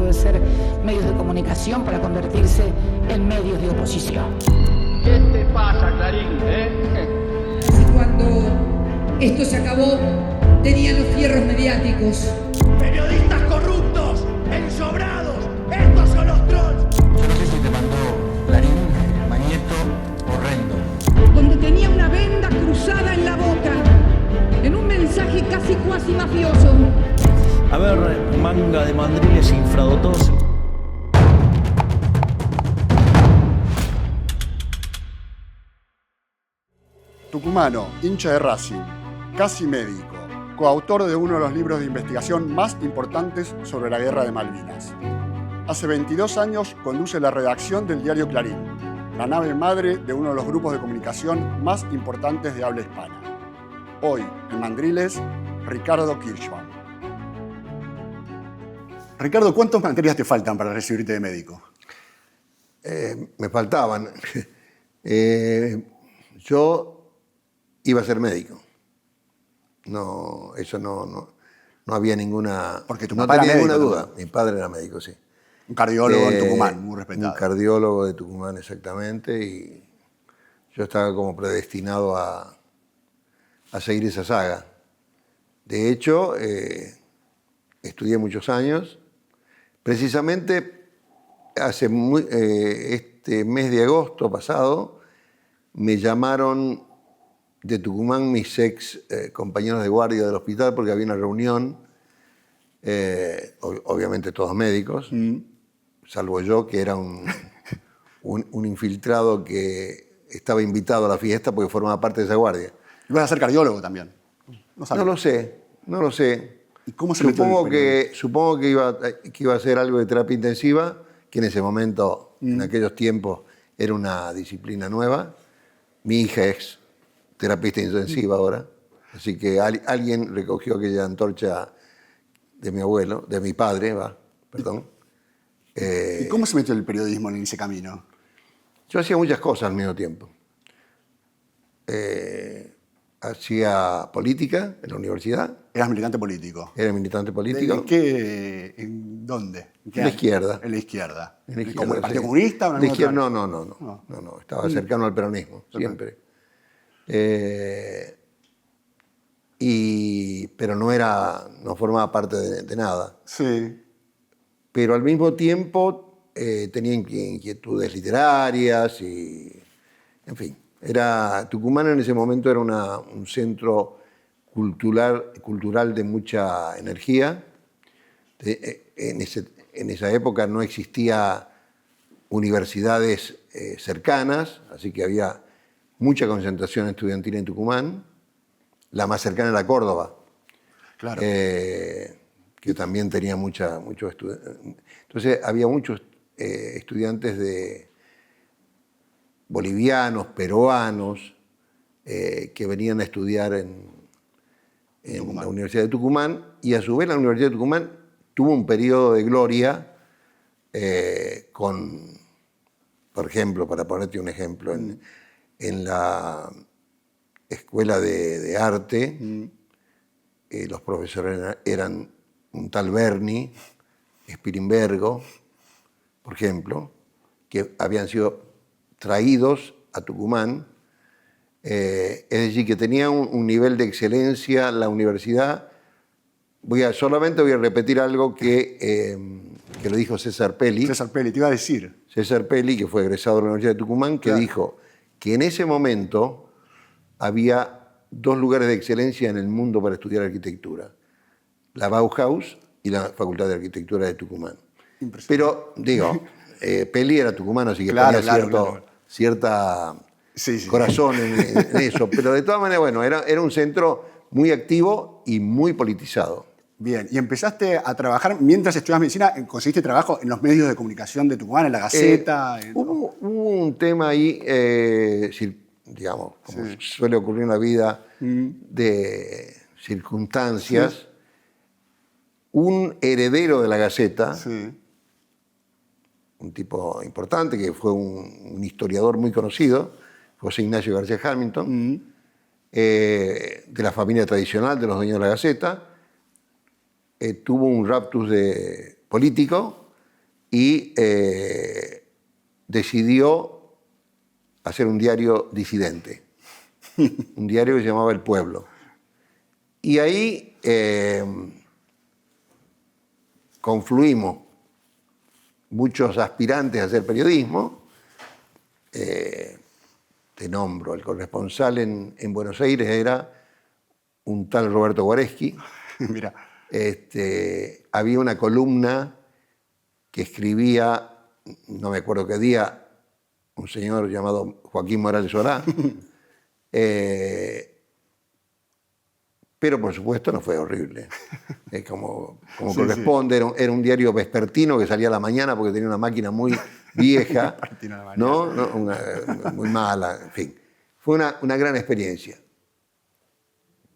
dejando de ser medios de comunicación para convertirse en medios de oposición. ¿Qué te pasa, Clarín? Y cuando esto se acabó, tenían los fierros mediáticos. ¡Periodistas corruptos! ¡Ensobrados! ¡Estos son los trolls! Yo no sé si te mandó Clarín, Mañeto o Rendo. Donde tenía una venda cruzada en la boca, en un mensaje casi cuasi mafioso. A ver, manga de mandriles infradotados. Tucumano, hincha de Racing, casi médico, coautor de uno de los libros de investigación más importantes sobre la Guerra de Malvinas. Hace 22 años conduce la redacción del diario Clarín, la nave madre de uno de los grupos de comunicación más importantes de habla hispana. Hoy, en Mandriles, Ricardo Kirchmann. Ricardo, ¿cuántas materias te faltan para recibirte de médico? Me faltaban. Yo iba a ser médico. No, eso no había ninguna... Porque tu no papá tenía era ninguna médico, duda. ¿no? Mi padre era médico, sí. Un cardiólogo en Tucumán, muy respetado. Un cardiólogo de Tucumán, exactamente, y yo estaba como predestinado a seguir esa saga. De hecho, estudié muchos años. Precisamente este mes de agosto pasado me llamaron de Tucumán mis ex compañeros de guardia del hospital porque había una reunión, obviamente todos médicos, salvo yo, que era un infiltrado que estaba invitado a la fiesta porque formaba parte de esa guardia. ¿Ibas a ser cardiólogo también? No lo sé. ¿Y cómo se metió en el Supongo que iba a hacer algo de terapia intensiva, que en ese momento, en aquellos tiempos, era una disciplina nueva. Mi hija es terapista intensiva ahora, así que alguien recogió aquella antorcha de mi abuelo, de mi padre, perdón. ¿Y cómo se metió el periodismo en ese camino? Yo hacía muchas cosas al mismo tiempo. Hacía política en la universidad. ¿Eras militante político? Era militante político. ¿En dónde? En la izquierda. En la izquierda. En la izquierda, ¿Como el Partido sí. Comunista? ¿O en La izquierda, alguna no. Estaba cercano al peronismo, siempre. Pero no formaba parte de nada. Sí. Pero al mismo tiempo tenía inquietudes literarias y, en fin. Tucumán en ese momento era un centro cultural de mucha energía. En esa época no existía universidades cercanas, así que había mucha concentración estudiantil en Tucumán. La más cercana era Córdoba, Claro. que también tenía muchos estudiantes. Entonces había muchos estudiantes bolivianos, peruanos, que venían a estudiar en la Universidad de Tucumán, y a su vez la Universidad de Tucumán tuvo un periodo de gloria por ejemplo, para ponerte un ejemplo, en la escuela de arte, los profesores eran un tal Berni, Spilimbergo, por ejemplo, que habían sido traídos a Tucumán, es decir, que tenía un nivel de excelencia la universidad. Solamente voy a repetir algo que lo dijo César Pelli. César Pelli, te iba a decir. César Pelli, que fue egresado de la Universidad de Tucumán, que dijo que en ese momento había dos lugares de excelencia en el mundo para estudiar arquitectura: la Bauhaus y la Facultad de Arquitectura de Tucumán. Pero, Pelli era tucumano, así que tenía cierta corazón en eso. Pero de todas maneras, bueno, era un centro muy activo y muy politizado. Bien, y empezaste a trabajar, mientras estudiabas medicina, conseguiste trabajo en los medios de comunicación de Tucumán, en La Gaceta. Hubo un tema ahí, digamos, como suele ocurrir en la vida, de circunstancias. Un heredero de La Gaceta, un tipo importante, que fue un historiador muy conocido, José Ignacio García Hamilton, de la familia tradicional de los dueños de La Gaceta, tuvo un raptus político y decidió hacer un diario disidente, un diario que se llamaba El Pueblo. Y ahí confluimos muchos aspirantes a hacer periodismo. Te nombro, el corresponsal en Buenos Aires era un tal Roberto Guareschi. Mira. Había una columna que escribía, no me acuerdo qué día, un señor llamado Joaquín Morales Orá. Pero por supuesto no fue horrible. Como Sí, corresponde, era un diario vespertino que salía a la mañana porque tenía una máquina muy vieja, Vespertino a la ¿no? Muy mala, en fin. Fue una gran experiencia.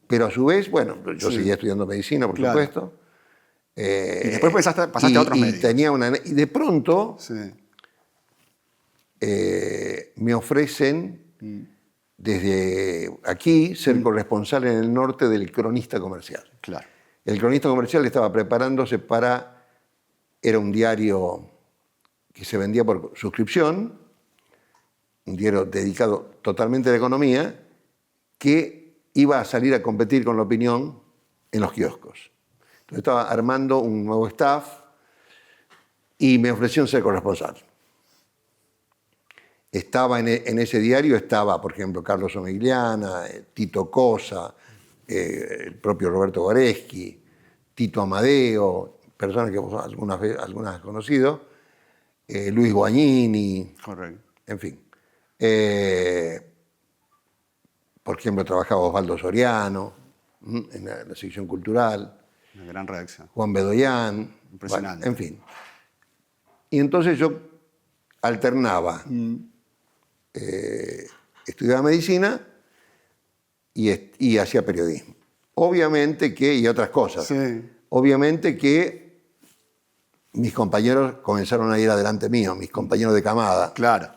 Pero a su vez, bueno, yo seguía estudiando medicina, por supuesto. Y después pasaste a otros medios. Y de pronto Sí. me ofrecen desde aquí ser corresponsal en el norte del Cronista Comercial. Claro. El Cronista Comercial estaba preparándose era un diario que se vendía por suscripción, un diario dedicado totalmente a la economía, que iba a salir a competir con La Opinión en los kioscos. Entonces estaba armando un nuevo staff y me ofrecieron ser corresponsal. Estaba en ese diario, por ejemplo, Carlos Omigliana, Tito Cosa, el propio Roberto Guareschi, Tito Amadeo, personas que vos algunas has conocido, Luis Guagnini, Correcto. en fin. Por ejemplo, trabajaba Osvaldo Soriano en la sección cultural, Una gran redacción. Juan Bedoyán, Impresionante. bueno, en fin. Y entonces yo alternaba, estudiaba medicina y hacía periodismo. Obviamente y otras cosas. Sí. Obviamente que mis compañeros comenzaron a ir adelante mío, mis compañeros de camada. Claro.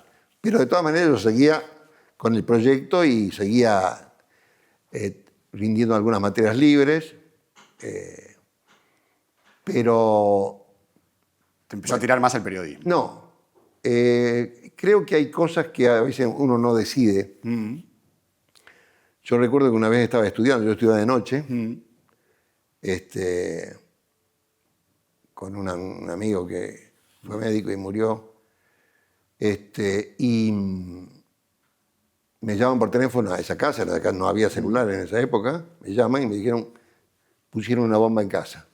Pero de todas maneras yo seguía con el proyecto y seguía rindiendo algunas materias libres, pero Te empezó a tirar más el periodismo. no. Creo que hay cosas que a veces uno no decide. Yo recuerdo que una vez estaba estudiando, yo estudiaba de noche, con un amigo que fue médico y murió, y me llaman por teléfono a esa casa, acá no había celular en esa época, me llaman y me dijeron, pusieron una bomba en casa.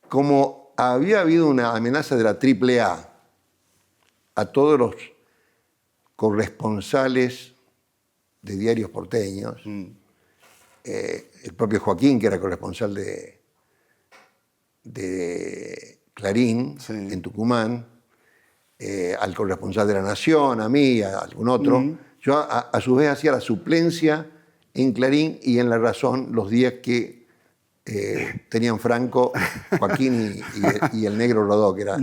Como había habido una amenaza de la AAA a todos los corresponsales de diarios porteños, el propio Joaquín, que era corresponsal de Clarín, en Tucumán, al corresponsal de La Nación, a mí, a algún otro. Yo a su vez hacía la suplencia en Clarín y en La Razón los días que tenían Franco, Joaquín y el negro Rodó, que era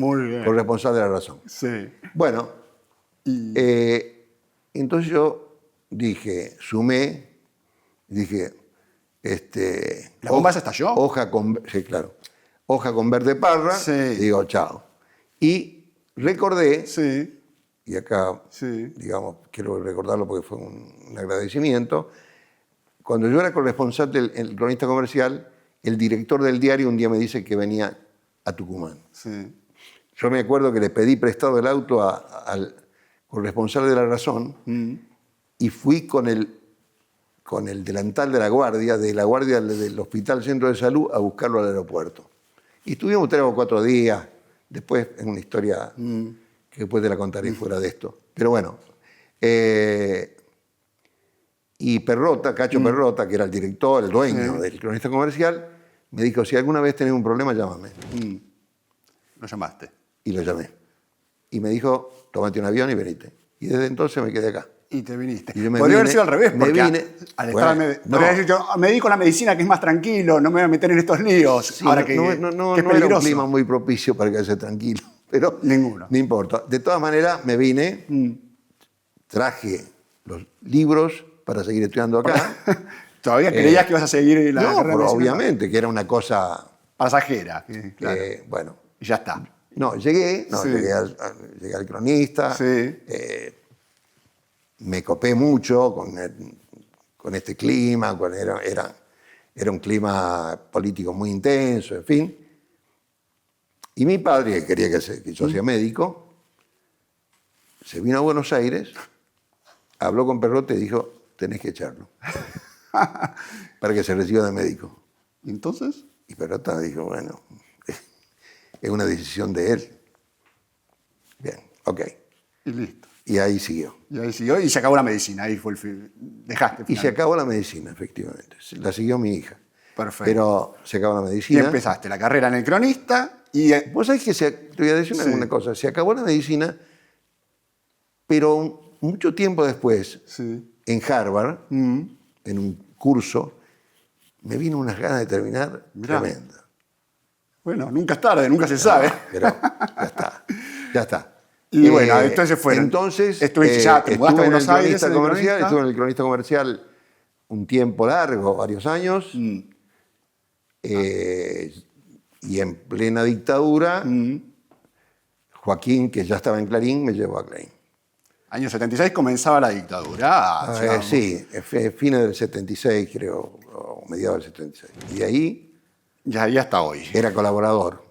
corresponsal de La Razón. Sí. Bueno, entonces yo dije, ¿La bomba se estalló? Sí, claro. Hoja con verde parra, Sí. digo, chao. Y recordé, Sí. y acá, Sí. digamos, quiero recordarlo porque fue un agradecimiento, cuando yo era corresponsal del Cronista Comercial, el director del diario un día me dice que venía a Tucumán. Sí. Yo me acuerdo que le pedí prestado el auto al corresponsal de La Razón y fui con el delantal de la guardia del Hospital Centro de Salud a buscarlo al aeropuerto. Y estuvimos 3 o 4 días, después es una historia que después te la contaré fuera de esto. Pero bueno, y Perrota, Cacho Perrota, que era el director, el dueño del Cronista Comercial, me dijo, si alguna vez tenés un problema, llámame. Lo llamaste. Y lo llamé. Y me dijo, tómate un avión y venite. Y desde entonces me quedé acá. Y te viniste. Y yo me Podría haber vine- sido al revés, me porque vine- al bueno, estar no. podría decir yo, me dedico a la medicina, que es más tranquilo, no me voy a meter en estos líos. Sí, ahora no, que, no que es era un peligroso. clima muy propicio para quedarse tranquilo, pero Ninguno. no importa. De todas maneras, me vine, traje los libros para seguir estudiando acá. ¿Todavía creías que ibas a seguir la No, carrera de pero medicina? obviamente, que era una cosa, Pasajera. Claro. bueno, Y ya está. No, llegué Sí. llegué al cronista, Sí. me copé mucho con este clima, era un clima político muy intenso, en fin. Y mi padre, que quería que yo sea médico, se vino a Buenos Aires, habló con Perrote y dijo, tenés que echarlo para que se reciba de médico. ¿Entonces? Y Perrote dijo, bueno, es una decisión de él. Bien, ok. Y listo. Y ahí siguió. Y ahí siguió y se acabó la medicina. Ahí fue el fin. Dejaste. Y se finalmente. acabó la medicina, efectivamente. La siguió mi hija. Perfecto. Pero se acabó la Y medicina. empezaste la carrera en el cronista y... Vos sabés que te voy a decir Sí. una cosa. Se acabó la medicina, pero mucho tiempo después, Sí. en Harvard, en un curso, me vino unas ganas de terminar Mirá. tremenda. Bueno, nunca es tarde, nunca se sabe. Pero ya está. Ya está. Y bueno, entonces fueron. Entonces, Ya te mudaste a Buenos Aires. en el cronista. estuve en el cronista comercial un tiempo largo, varios años. Y en plena dictadura, Joaquín, que ya estaba en Clarín, me llevó a Clarín. Año 76 comenzaba la dictadura. Sí, fines del 76, creo, o mediados del 76. Y ahí Ya ahí hasta hoy. era colaborador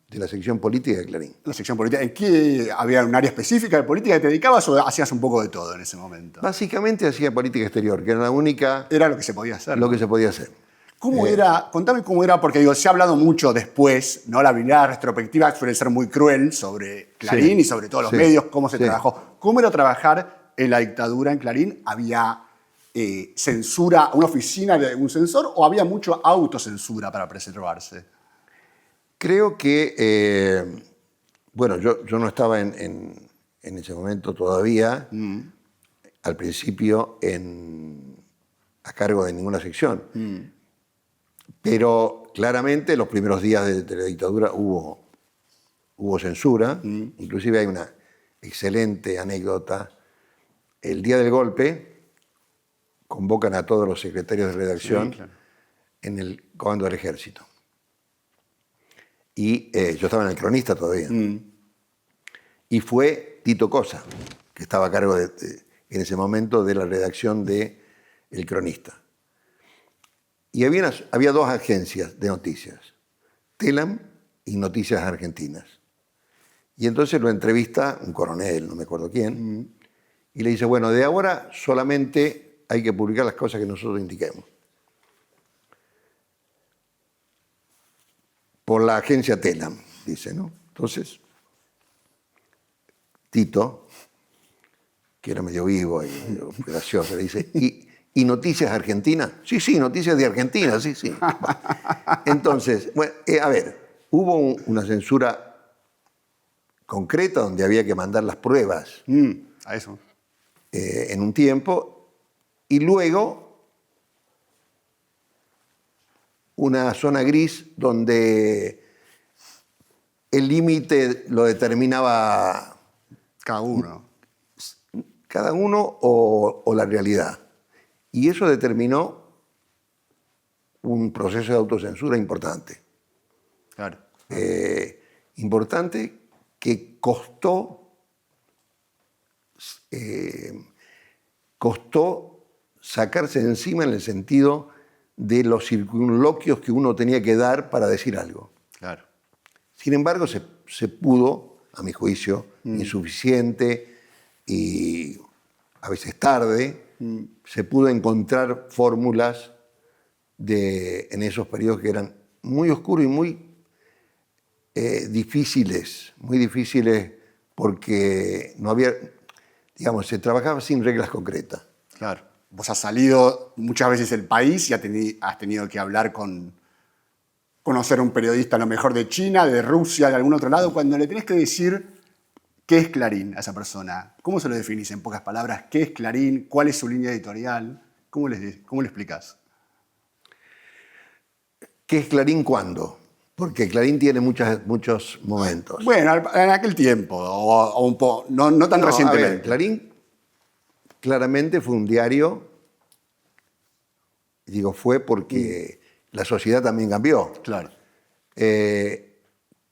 de la sección política de Clarín. La sección política. ¿En qué había un área específica de política que te dedicabas o hacías un poco de todo en ese momento? Básicamente hacía política exterior, que era la única, Era lo que se podía hacer. lo que se podía hacer. ¿Cómo era? Contame cómo era, porque digo, se ha hablado mucho después, ¿no? La mirada retrospectiva suele ser muy cruel sobre Clarín Sí. y sobre todos los Sí. medios, cómo se Sí. trabajó. ¿Cómo era trabajar en la dictadura en Clarín? ¿Había censura, una oficina de un censor o había mucha autocensura para preservarse? Creo que, bueno, yo no estaba en ese momento todavía, al principio, a cargo de ninguna sección. Pero claramente los primeros días de la dictadura hubo censura. Inclusive hay una excelente anécdota. El día del golpe convocan a todos los secretarios de redacción Sí, claro. en el comando del ejército. Y yo estaba en el cronista todavía. Y fue Tito Cosa, que estaba a cargo en ese momento de la redacción de El Cronista. Y había dos agencias de noticias, Telam y Noticias Argentinas. Y entonces lo entrevista un coronel, no me acuerdo quién, y le dice, bueno, de ahora solamente hay que publicar las cosas que nosotros indiquemos. Por la agencia Telam, dice, ¿no? Entonces, Tito, que era medio vivo y medio gracioso, le dice, ¿y Noticias Argentinas? Sí, sí, Noticias de Argentina, sí, sí. Entonces, bueno, a ver, hubo una censura concreta donde había que mandar las pruebas A eso. en un tiempo y luego una zona gris donde el límite lo determinaba Cada uno. cada uno o la realidad. Y eso determinó un proceso de autocensura importante. Claro. Importante que costó sacarse de encima en el sentido de los circunloquios que uno tenía que dar para decir algo. Claro. Sin embargo, se pudo, a mi juicio, insuficiente y a veces tarde, se pudo encontrar fórmulas en esos periodos que eran muy oscuros y muy difíciles porque no había, digamos, se trabajaba sin reglas concretas. Claro. Vos has salido muchas veces del país y has tenido que hablar conocer a un periodista a lo mejor de China, de Rusia, de algún otro lado, cuando le tenés que decir qué es Clarín a esa persona. ¿Cómo se lo definís en pocas palabras? ¿Qué es Clarín? ¿Cuál es su línea editorial? ¿Cómo le explicás? ¿Qué es Clarín cuándo? Porque Clarín tiene muchos momentos. Bueno, en aquel tiempo, o un poco, no tan No, recientemente. a ver, Clarín claramente fue un diario, digo fue porque la sociedad también cambió. Claro.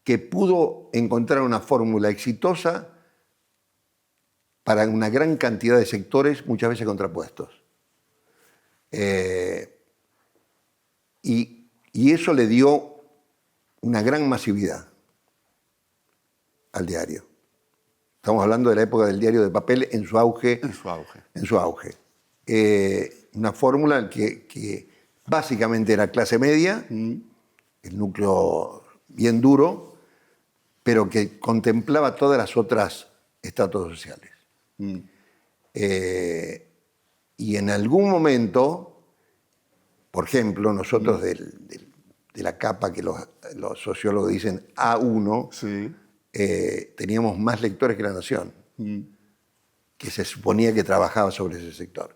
que pudo encontrar una fórmula exitosa para una gran cantidad de sectores, muchas veces contrapuestos. Y eso le dio una gran masividad al diario. Estamos hablando de la época del diario de papel en su auge. En su auge. Una fórmula que básicamente era clase media, el núcleo bien duro, pero que contemplaba todas las otras estratos sociales. Y en algún momento, por ejemplo, nosotros de la capa que los sociólogos dicen A1, Sí. Teníamos más lectores que La Nación, que se suponía que trabajaba sobre ese sector.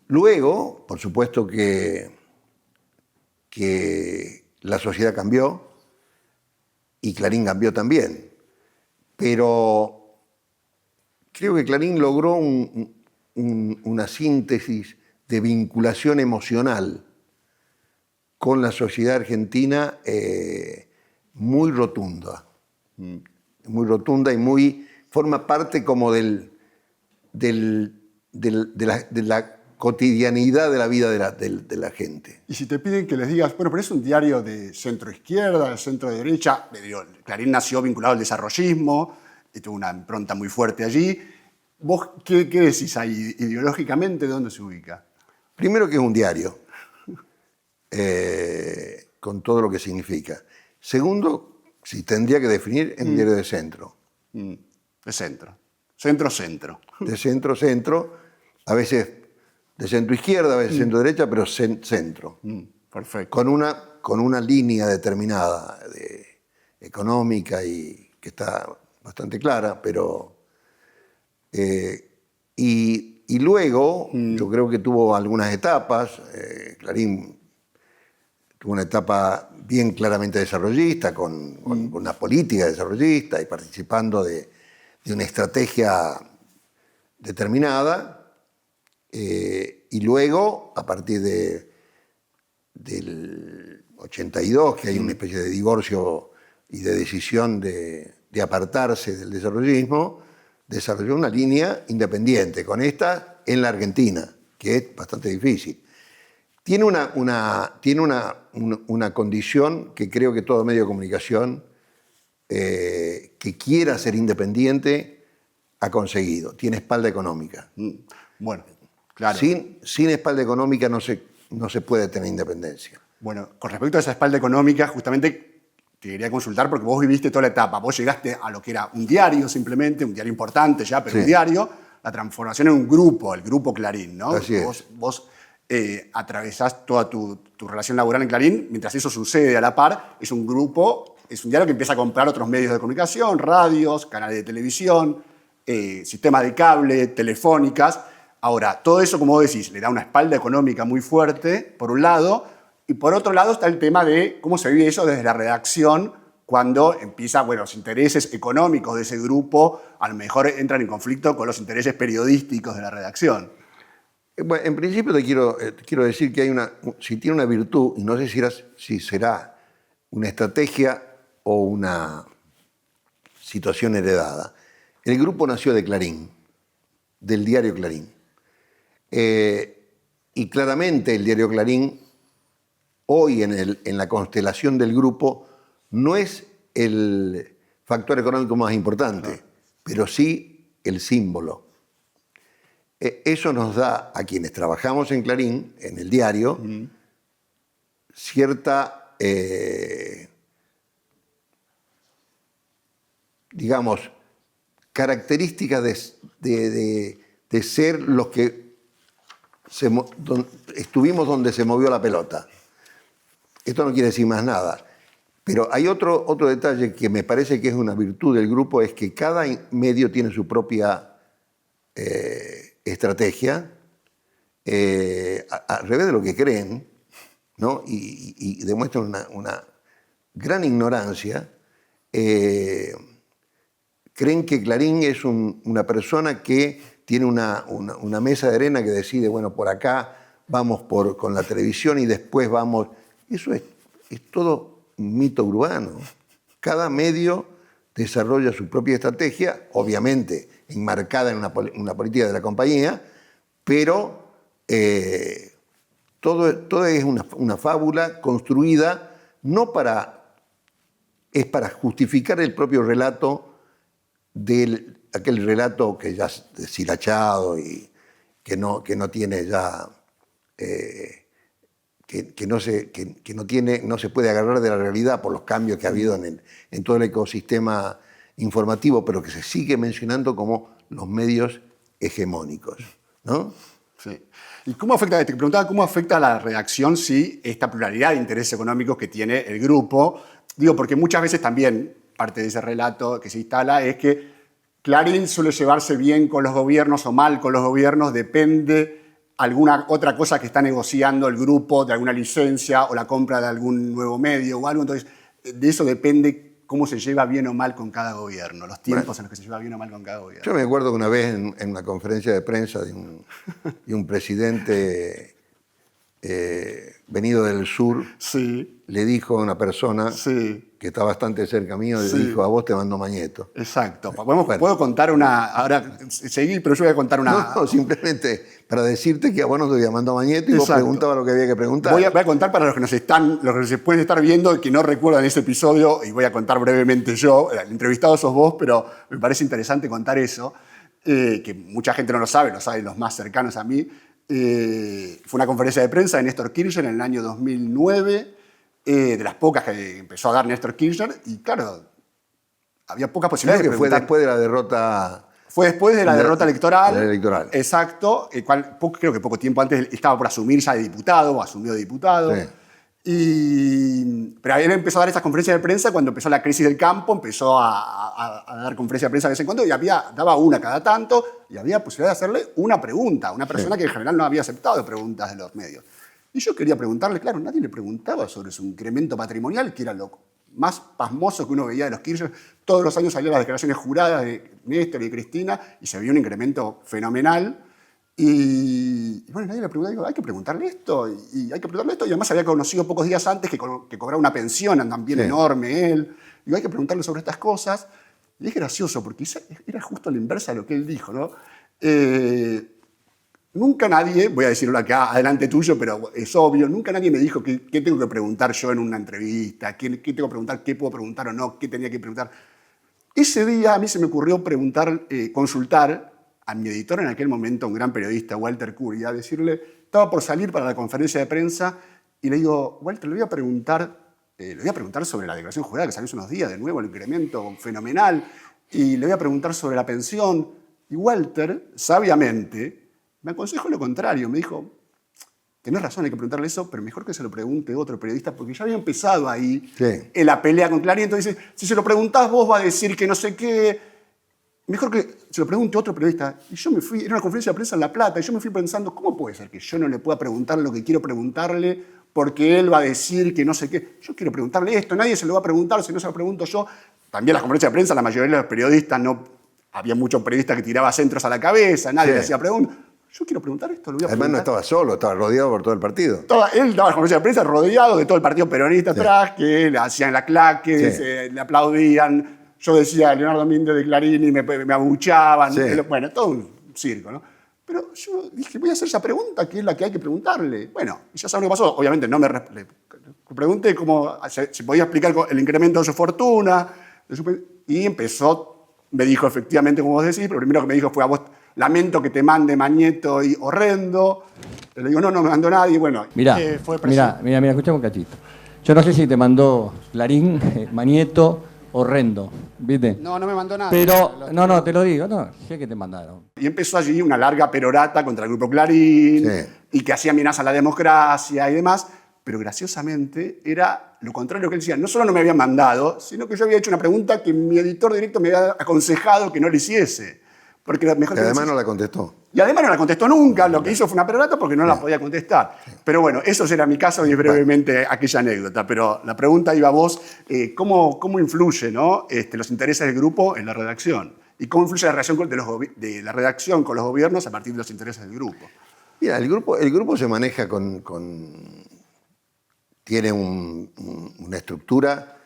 Luego, por supuesto que la sociedad cambió y Clarín cambió también, pero creo que Clarín logró una síntesis de vinculación emocional con la sociedad argentina muy rotunda. Muy rotunda y forma parte como de la cotidianidad de la vida de la gente. Y si te piden que les digas, bueno, pero es un diario de centro-izquierda, de centro-derecha, Clarín nació vinculado al desarrollismo, y tuvo una impronta muy fuerte allí. ¿Vos qué decís ahí ideológicamente? ¿De dónde se ubica? Primero que es un diario, con todo lo que significa. Segundo, si tendría que definir, es un diario de centro. De centro. Centro-centro. De centro-centro, a veces de centro-izquierda, a veces centro-derecha, pero centro. Perfecto. Con una línea determinada económica y que está bastante clara, pero... y luego, yo creo que tuvo algunas etapas. Clarín tuvo una etapa bien claramente desarrollista, con una política desarrollista y participando de una estrategia determinada. Y luego, a partir del 82, que hay una especie de divorcio y de decisión de apartarse del desarrollismo, desarrolló una línea independiente, con esta en la Argentina, que es bastante difícil. Tiene una condición que creo que todo medio de comunicación que quiera ser independiente ha conseguido. Tiene espalda económica. Bueno, claro. Sin espalda económica no se puede tener independencia. Bueno, con respecto a esa espalda económica, justamente te quería consultar porque vos viviste toda la etapa. Vos llegaste a lo que era un diario simplemente, un diario importante ya, pero Sí. un diario, la transformación en un grupo, el Grupo Clarín, ¿no? Así es. Vos atravesás toda tu relación laboral en Clarín, mientras eso sucede a la par, es un grupo, es un diario que empieza a comprar otros medios de comunicación, radios, canales de televisión, sistemas de cable, telefónicas. Ahora, todo eso, como vos decís, le da una espalda económica muy fuerte, por un lado, y por otro lado está el tema de cómo se vive eso desde la redacción, cuando empieza, bueno, los intereses económicos de ese grupo a lo mejor entran en conflicto con los intereses periodísticos de la redacción. Bueno, en principio te quiero decir que si tiene una virtud, y no sé si será una estrategia o una situación heredada. El grupo nació de Clarín, del diario Clarín. Y claramente el diario Clarín, hoy en la constelación del grupo, no es el factor económico más importante, pero sí el símbolo. Eso nos da a quienes trabajamos en Clarín, en el diario, cierta, digamos, características de ser los que estuvimos donde se movió la pelota. Esto no quiere decir más nada. Pero hay otro detalle que me parece que es una virtud del grupo, es que cada medio tiene su propia estrategia, al revés de lo que creen, ¿no? Y demuestran una gran ignorancia. Creen que Clarín es una persona que tiene una mesa de arena que decide, bueno, por acá vamos con la televisión y después vamos... Eso es todo un mito urbano. Cada medio desarrolla su propia estrategia, obviamente enmarcada en una política de la compañía, pero todo es una fábula construida no es para justificar el propio relato aquel relato que ya es deshilachado y que no tiene ya que no se puede agarrar de la realidad por los cambios que ha habido en todo el ecosistema informativo, pero que se sigue mencionando como los medios hegemónicos, ¿no? Sí. ¿Y cómo afecta, te preguntaba, cómo afecta a la redacción esta pluralidad de intereses económicos que tiene el grupo? Digo, porque muchas veces también parte de ese relato que se instala es que Clarín suele llevarse bien con los gobiernos o mal con los gobiernos, depende alguna otra cosa que está negociando el grupo, de alguna licencia o la compra de algún nuevo medio o algo. Entonces, de eso depende cómo se lleva bien o mal con cada gobierno, los tiempos en los que se lleva bien o mal con cada gobierno. Yo me acuerdo que una vez en una conferencia de prensa de un presidente venido del sur, sí, le dijo a una persona sí, que está bastante cerca mío, le sí, dijo, a vos te mando Mañeto. Exacto. Puedo contar una... Ahora seguí, pero yo voy a contar una... No, simplemente para decirte que a vos no te había mandado Mañeto y vos preguntabas lo que había que preguntar. Voy a contar para los que se pueden estar viendo y que no recuerdan ese episodio, y voy a contar brevemente yo. El entrevistado sos vos, pero me parece interesante contar eso, que mucha gente no lo saben los más cercanos a mí. Fue una conferencia de prensa de Néstor Kirchner en el año 2009, de las pocas que empezó a dar Néstor Kirchner, y claro, había pocas posibilidades de preguntar. Fue después de la derrota... Fue después de la derrota electoral. De la electoral. Exacto, creo que poco tiempo antes estaba por asumir ya de diputado, o asumió de diputado. Sí. Pero él empezó a dar esas conferencias de prensa cuando empezó la crisis del campo, empezó a dar conferencias de prensa de vez en cuando y daba una cada tanto y había posibilidad de hacerle una pregunta a una persona que en general no había aceptado preguntas de los medios. Y yo quería preguntarle, claro, nadie le preguntaba sobre su incremento patrimonial, que era lo más pasmoso que uno veía de los Kirchner. Todos los años salían las declaraciones juradas de Néstor y de Cristina y se vio un incremento fenomenal. Y bueno, nadie le preguntaba, digo, hay que preguntarle esto, y hay que preguntarle esto, y además había conocido pocos días antes que cobraba una pensión también enorme él. Digo, hay que preguntarle sobre estas cosas. Y es gracioso, porque era justo la inversa de lo que él dijo, ¿no? Nunca nadie, voy a decirlo acá adelante tuyo, pero es obvio, nunca nadie me dijo qué tengo que preguntar yo en una entrevista, qué tengo que preguntar, qué puedo preguntar o no, qué tenía que preguntar. Ese día a mí se me ocurrió consultar a mi editor en aquel momento, un gran periodista, Walter Curia, decirle, estaba por salir para la conferencia de prensa y le digo, Walter, le voy a preguntar sobre la declaración jurada que salió hace unos días, de nuevo el incremento fenomenal, y le voy a preguntar sobre la pensión. Y Walter, sabiamente, me aconsejó lo contrario, me dijo, tenés razón, hay que preguntarle eso, pero mejor que se lo pregunte otro periodista, porque ya había empezado ahí en la pelea con Clarín. Entonces dice, si se lo preguntás vos va a decir que no sé qué, mejor que se lo pregunte otro periodista. Y yo me fui, era una conferencia de prensa en La Plata, y yo me fui pensando, ¿cómo puede ser que yo no le pueda preguntar lo que quiero preguntarle porque él va a decir que no sé qué? Yo quiero preguntarle esto, nadie se lo va a preguntar, si no se lo pregunto yo. También las conferencias de prensa, la mayoría de los periodistas, había muchos periodistas que tiraban centros a la cabeza, nadie le hacía preguntas. Yo quiero preguntar esto, lo voy a preguntar. Además no estaba solo, estaba rodeado por todo el partido. Él daba la conferencia de prensa rodeado de todo el partido peronista atrás, que le hacían la claque, le aplaudían. Yo decía Leonardo Míndez de Clarín y me abuchaban. Bueno, todo un circo, ¿no? Pero yo dije, voy a hacer esa pregunta, que es la que hay que preguntarle. Bueno, y ya saben lo que pasó. Obviamente no le pregunté cómo se podía explicar el incremento de su fortuna. Y me dijo efectivamente, como vos decís, pero lo primero que me dijo fue, a vos lamento que te mande Mañeto y horrendo. Le digo, no me mandó nadie. Bueno, Mirá, escuchame un cachito. Yo no sé si te mandó Clarín, Mañeto, horrendo, ¿viste? No me mandó nada. Pero, no, te lo digo, sé que te mandaron. Y empezó allí una larga perorata contra el Grupo Clarín, y que hacía amenaza a la democracia y demás, pero graciosamente era lo contrario que él decía. No solo no me habían mandado, sino que yo había hecho una pregunta que mi editor directo me había aconsejado que no le hiciese. Porque mejor que además no la contestó. Y además no la contestó nunca, lo que hizo fue una perorata porque no la podía contestar. Pero bueno, eso será mi caso y brevemente aquella anécdota. Pero la pregunta iba a vos, ¿cómo influye, ¿no? Los intereses del grupo en la redacción? ¿Y cómo influye la relación de la redacción con los gobiernos a partir de los intereses del grupo? Mira, el grupo se maneja tiene una estructura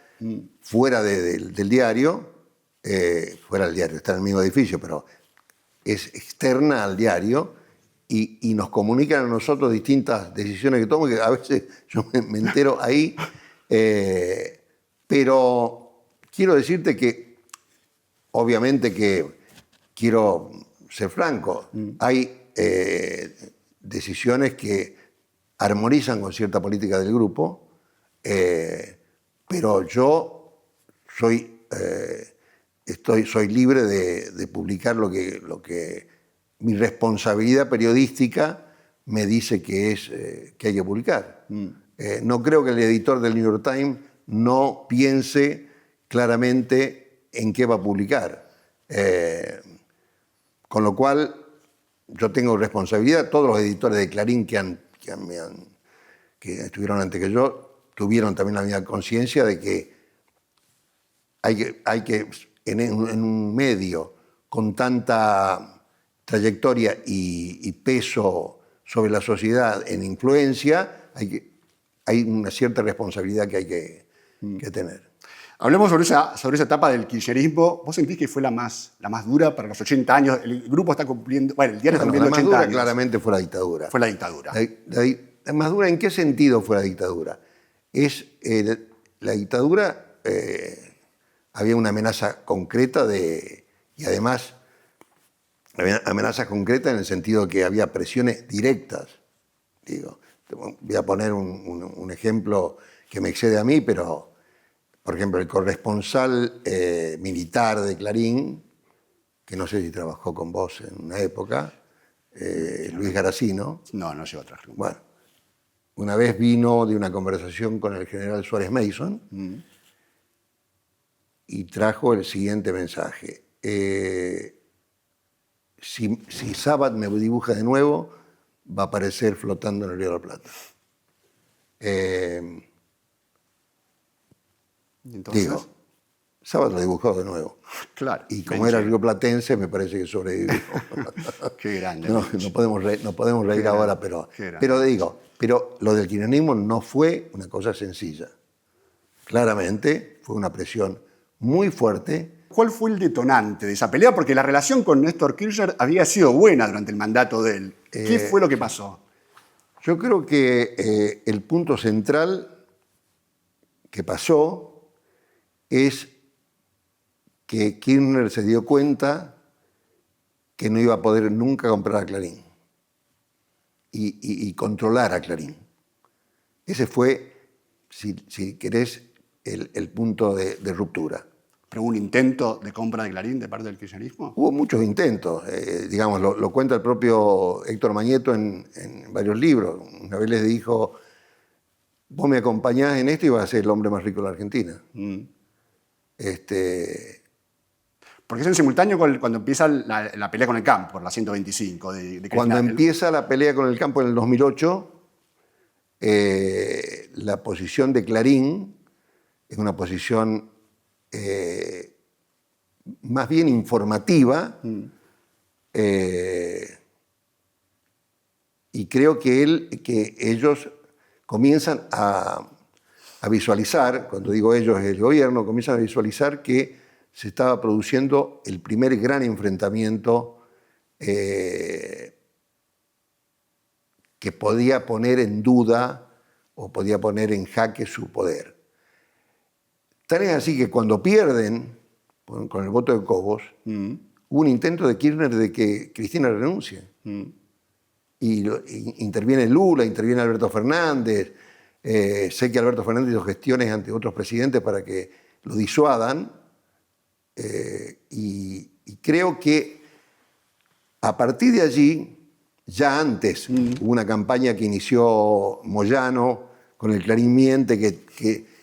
fuera del diario, fuera del diario, está en el mismo edificio, pero es externa al diario y nos comunican a nosotros distintas decisiones que toman, que a veces yo me entero ahí, pero quiero decirte que, obviamente que quiero ser franco, hay decisiones que armonizan con cierta política del grupo, pero yo soy libre de publicar lo que mi responsabilidad periodística me dice que hay que publicar. No creo que el editor del New York Times no piense claramente en qué va a publicar. Con lo cual, yo tengo responsabilidad. Todos los editores de Clarín que estuvieron antes que yo tuvieron también la misma conciencia de que hay que en un medio con tanta trayectoria y peso sobre la sociedad en influencia, hay una cierta responsabilidad que hay que tener. Hablemos sobre esa etapa del kirchnerismo. ¿Vos sentís que fue la más dura para los 80 años? El grupo está cumpliendo, bueno, el diario está cumpliendo 80 años. La más dura claramente fue la dictadura. Fue la dictadura. ¿La más dura en qué sentido fue la dictadura? La dictadura, había una amenaza concreta y además había amenazas concretas en el sentido que había presiones directas. Digo, voy a poner un ejemplo que me excede a mí, pero, por ejemplo, el corresponsal militar de Clarín, que no sé si trabajó con vos en una época, Luis Garacino. No llegó a trabajar. Bueno, una vez vino de una conversación con el general Suárez Mason y trajo el siguiente mensaje. Si Sabat me dibuja de nuevo, va a aparecer flotando en el Río de la Plata. Entonces, digo, Sabat lo dibujó de nuevo. Claro. Y como era rioplatense, me parece que sobrevivió. Qué grande. No podemos reír ahora, pero lo del kirchnerismo no fue una cosa sencilla. Claramente fue una presión muy fuerte. ¿Cuál fue el detonante de esa pelea? Porque la relación con Néstor Kirchner había sido buena durante el mandato de él. ¿Qué fue lo que pasó? Yo creo que el punto central que pasó es que Kirchner se dio cuenta que no iba a poder nunca comprar a Clarín y controlar a Clarín. Ese fue, si querés, el punto de ruptura. ¿Pero hubo un intento de compra de Clarín de parte del kirchnerismo? Hubo muchos intentos, digamos, lo cuenta el propio Héctor Mañeto en varios libros. Una vez les dijo, vos me acompañás en esto y vas a ser el hombre más rico de la Argentina. Porque es en simultáneo cuando empieza la pelea con el campo, por la 125. Cuando empieza la pelea con el campo en el 2008, la posición de Clarín es una posición más bien informativa, y creo que ellos comienzan a visualizar, cuando digo ellos es el gobierno, comienzan a visualizar que se estaba produciendo el primer gran enfrentamiento que podía poner en duda o podía poner en jaque su poder. Tan es así que cuando pierden, con el voto de Cobos, hubo un intento de Kirchner de que Cristina renuncie. Y interviene Lula, interviene Alberto Fernández. Sé que Alberto Fernández hizo gestiones ante otros presidentes para que lo disuadan. Y creo que a partir de allí, ya antes, hubo una campaña que inició Moyano con el Clarín Miente, que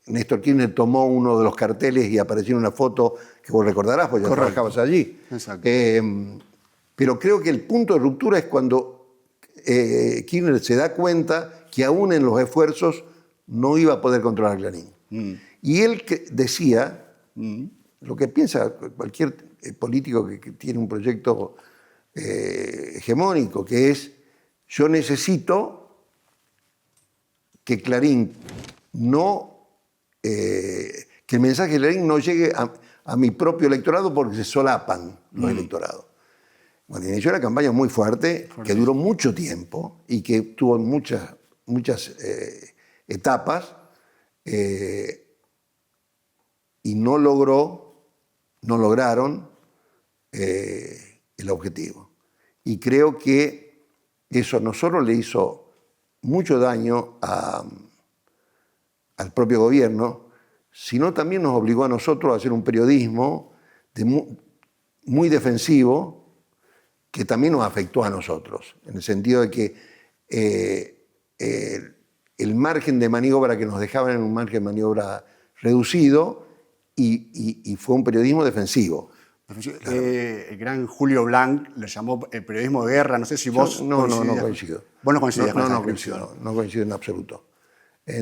Néstor Kirchner tomó uno de los carteles y apareció en una foto que vos recordarás, porque ya trabajabas allí. Exacto. Pero creo que el punto de ruptura es cuando Kirchner se da cuenta que aún en los esfuerzos no iba a poder controlar Clarín. Y él decía, lo que piensa cualquier político que tiene un proyecto hegemónico, que es, yo necesito que Clarín no que el mensaje de Clarín no llegue a mi propio electorado porque se solapan los electorados. Bueno, inició una campaña muy fuerte que duró mucho tiempo y que tuvo muchas etapas y no lograron el objetivo. Y creo que eso no solo le hizo mucho daño al propio gobierno, sino también nos obligó a nosotros a hacer un periodismo muy defensivo que también nos afectó a nosotros, en el sentido de que el margen de maniobra que nos dejaban era un margen de maniobra reducido y fue un periodismo defensivo. Claro. El gran Julio Blanc le llamó el periodismo de guerra. No sé si vos... No coincido. ¿Vos no coincidís con esa no descripción? coincido, no coincido en absoluto.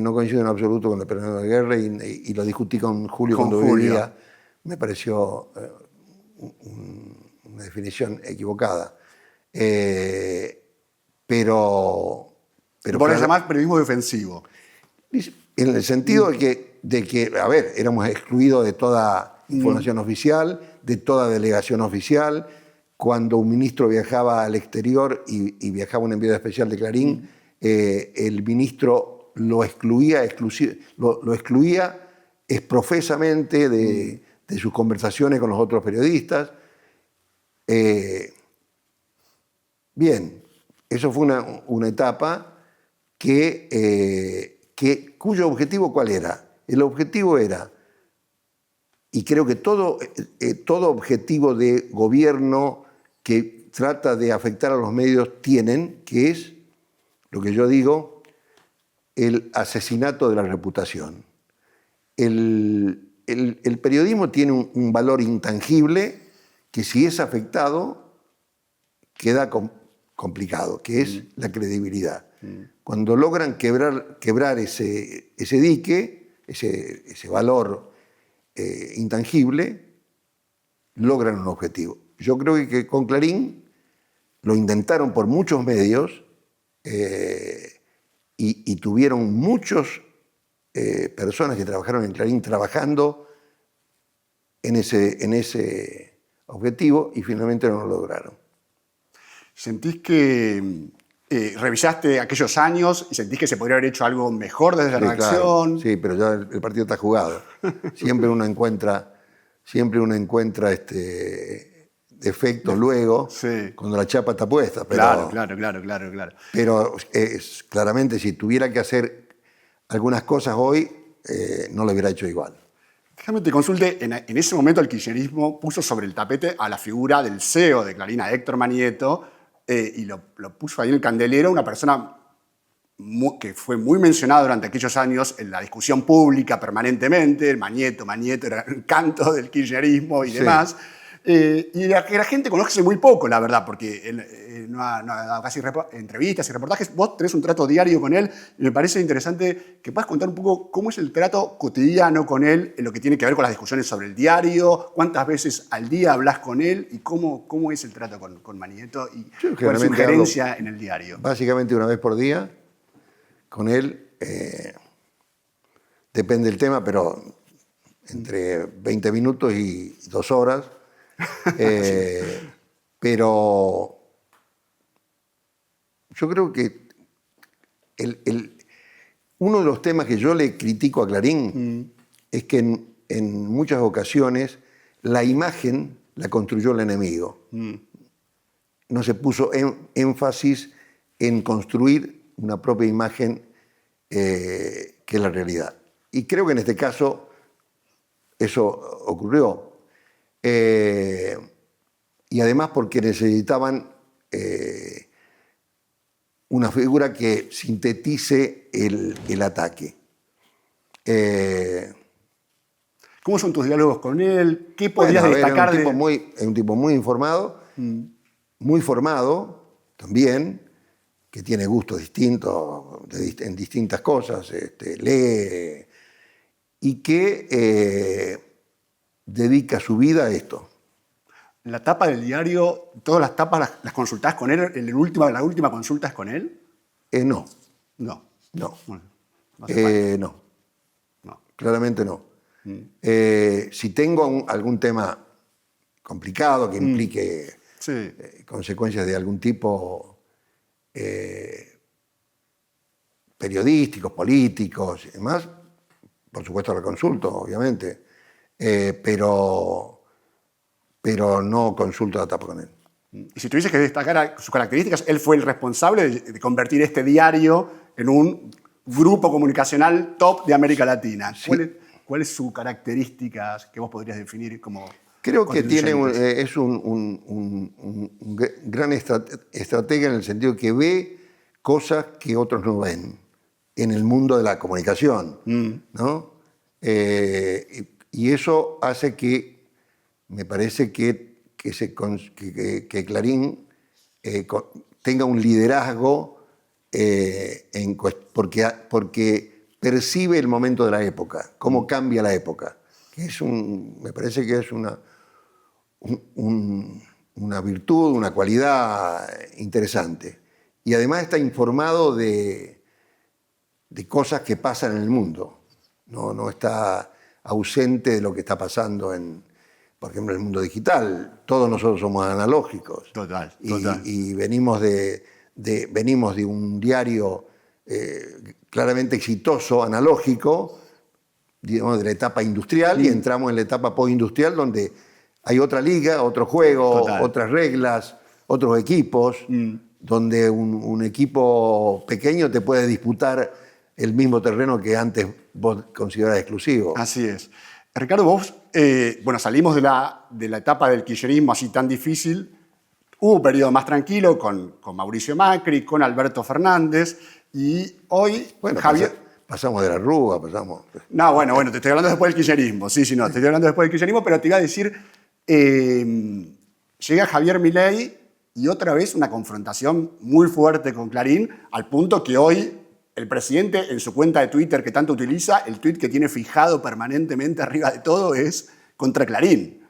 No coincido en absoluto con el periodismo de guerra y lo discutí con Julio cuando vivía. Me pareció una definición equivocada. Pero vos le llamás periodismo defensivo. En el sentido de que, a ver, éramos excluidos de toda información oficial, de toda delegación oficial. Cuando un ministro viajaba al exterior y viajaba un enviado especial de Clarín, el ministro lo excluía exprofesamente de sus conversaciones con los otros periodistas. Bien, eso fue una etapa cuyo objetivo, ¿cuál era? El objetivo era, y creo que todo objetivo de gobierno que trata de afectar a los medios tienen, que es, lo que yo digo, el asesinato de la reputación. El periodismo tiene un valor intangible que si es afectado queda complicado, que es la credibilidad. Cuando logran quebrar ese dique, ese valor intangible, logran un objetivo. Yo creo que con Clarín lo intentaron por muchos medios y tuvieron muchas personas que trabajaron en Clarín trabajando en ese objetivo y finalmente no lo lograron. ¿Sentís que revisaste aquellos años y sentís que se podría haber hecho algo mejor desde la redacción? Claro, sí, pero ya el partido está jugado. Siempre uno encuentra defectos luego, cuando la chapa está puesta. Pero, claro. Pero claramente si tuviera que hacer algunas cosas hoy, no lo hubiera hecho igual. Déjame te consulte, en ese momento el kirchnerismo puso sobre el tapete a la figura del CEO de Clarín, a Héctor Manieto, y lo puso ahí en el candelero, una persona que fue muy mencionada durante aquellos años en la discusión pública permanentemente, el Manieto era el canto del kirchnerismo y demás. Y la gente conoce muy poco, la verdad, porque no ha dado casi entrevistas y reportajes. Vos tenés un trato diario con él y me parece interesante que puedas contar un poco cómo es el trato cotidiano con él en lo que tiene que ver con las discusiones sobre el diario, cuántas veces al día hablas con él y cómo es el trato con Manieto y cuál es su gerencia en el diario. Básicamente una vez por día con él. Depende del tema, pero entre 20 minutos y 2 horas. Pero yo creo que uno de los temas que yo le critico a Clarín es que en muchas ocasiones la imagen la construyó el enemigo. No se puso énfasis en construir una propia imagen que es la realidad. Y creo que en este caso eso ocurrió. Y además porque necesitaban una figura que sintetice el ataque. ¿Cómo son tus diálogos con él? ¿Qué podrías destacar es un tipo muy informado, muy formado también, que tiene gustos distintos en distintas cosas, lee y que dedica su vida a esto. ¿La tapa del diario, todas las tapas las consultás con él? ¿La última consulta es con él? No. No. No. Bueno, no hace falta. No. claramente no. Si tengo algún tema complicado que implique consecuencias de algún tipo periodísticos, políticos y demás, por supuesto la consulto, obviamente, pero no consulto la tapa con él. Y si tuviese que destacar sus características, él fue el responsable de convertir este diario en un grupo comunicacional top de América Latina. Sí. ¿Cuál es su característica que vos podrías definir como Creo que constituyentes? es un gran estratega en el sentido que ve cosas que otros no ven en el mundo de la comunicación, ¿no? Y eso hace que, me parece que Clarín tenga un liderazgo porque percibe el momento de la época, cómo cambia la época. Que me parece que es una virtud, una cualidad interesante. Y además está informado de cosas que pasan en el mundo. No está ausente de lo que está pasando por ejemplo, en el mundo digital. Todos nosotros somos analógicos. Total. Y venimos de un diario claramente exitoso, analógico, digamos, de la etapa industrial, y entramos en la etapa postindustrial, donde hay otra liga, otro juego, otras reglas, otros equipos, donde un equipo pequeño te puede disputar el mismo terreno que antes vos considerabas exclusivo. Así es. Ricardo, vos, salimos de la etapa del kirchnerismo así tan difícil. Hubo un periodo más tranquilo con Mauricio Macri, con Alberto Fernández, y hoy Javier... Pasamos de la Rúa, pasamos... No, bueno, te estoy hablando después del kirchnerismo. Sí, te estoy hablando después del kirchnerismo, pero te iba a decir, llega Javier Milei y otra vez una confrontación muy fuerte con Clarín, al punto que hoy el presidente, en su cuenta de Twitter que tanto utiliza, el tuit que tiene fijado permanentemente arriba de todo es contra Clarín.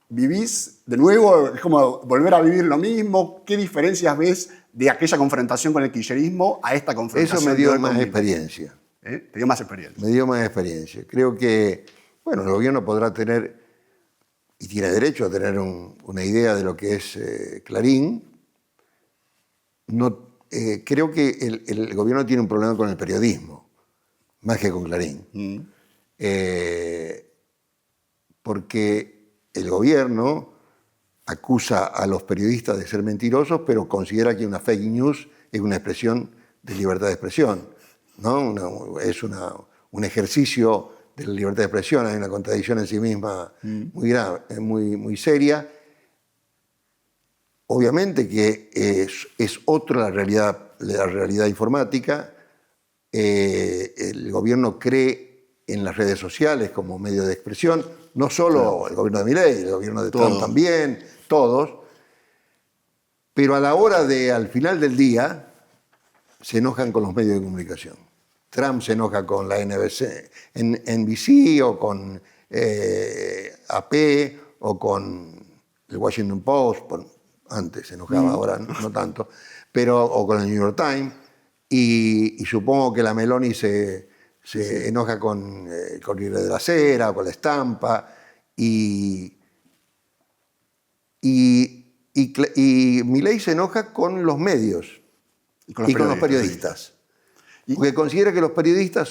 ¿Vivís de nuevo? ¿Es como volver a vivir lo mismo? ¿Qué diferencias ves de aquella confrontación con el kirchnerismo a esta confrontación? Eso me dio más experiencia. ¿Te dio más experiencia? Me dio más experiencia. Creo que, el gobierno podrá tener, y tiene derecho a tener una idea de lo que es Clarín. Creo que el gobierno tiene un problema con el periodismo, más que con Clarín. Porque el gobierno acusa a los periodistas de ser mentirosos, pero considera que una fake news es una expresión de libertad de expresión, ¿no? Es un ejercicio de la libertad de expresión, hay una contradicción en sí misma muy grave, muy seria. Obviamente que es otra la realidad informática. El gobierno cree en las redes sociales como medio de expresión, no solo el gobierno de Milei, el gobierno de Trump también, todos, pero a la hora al final del día, se enojan con los medios de comunicación. Trump se enoja con la NBC o con AP o con el Washington Post, antes se enojaba, ahora no tanto, o con el New York Times, y supongo que la Meloni se enoja con el Corriere della Sera, con La Stampa, y Milei se enoja con los medios y con los periodistas. Porque considera que los periodistas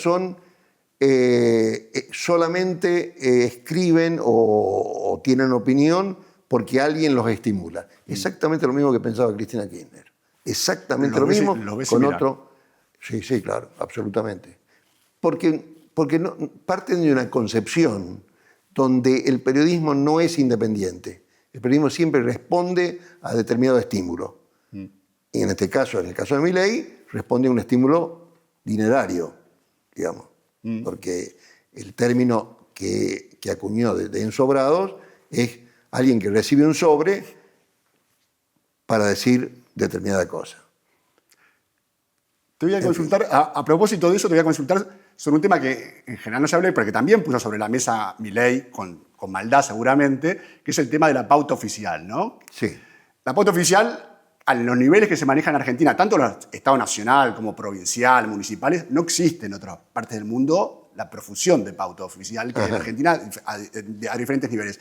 solamente escriben o tienen opinión porque alguien los estimula. Exactamente lo mismo que pensaba Cristina Kirchner. Exactamente lo mismo con otro. Sí, claro, absolutamente. Porque parten de una concepción donde el periodismo no es independiente. El periodismo siempre responde a determinado estímulo. Y en este caso, en el caso de Milei, responde a un estímulo dinerario, digamos. Porque el término que acuñó de ensobrados es alguien que recibe un sobre para decir determinada cosa. Te voy a consultar, a propósito de eso, te voy a consultar sobre un tema que en general no se habla, pero que también puso sobre la mesa Milei, con maldad seguramente, que es el tema de la pauta oficial, ¿no? Sí. La pauta oficial a los niveles que se manejan en Argentina, tanto el Estado nacional como provincial, municipales, no existe en otras partes del mundo la profusión de pauta oficial que hay en Argentina a diferentes niveles.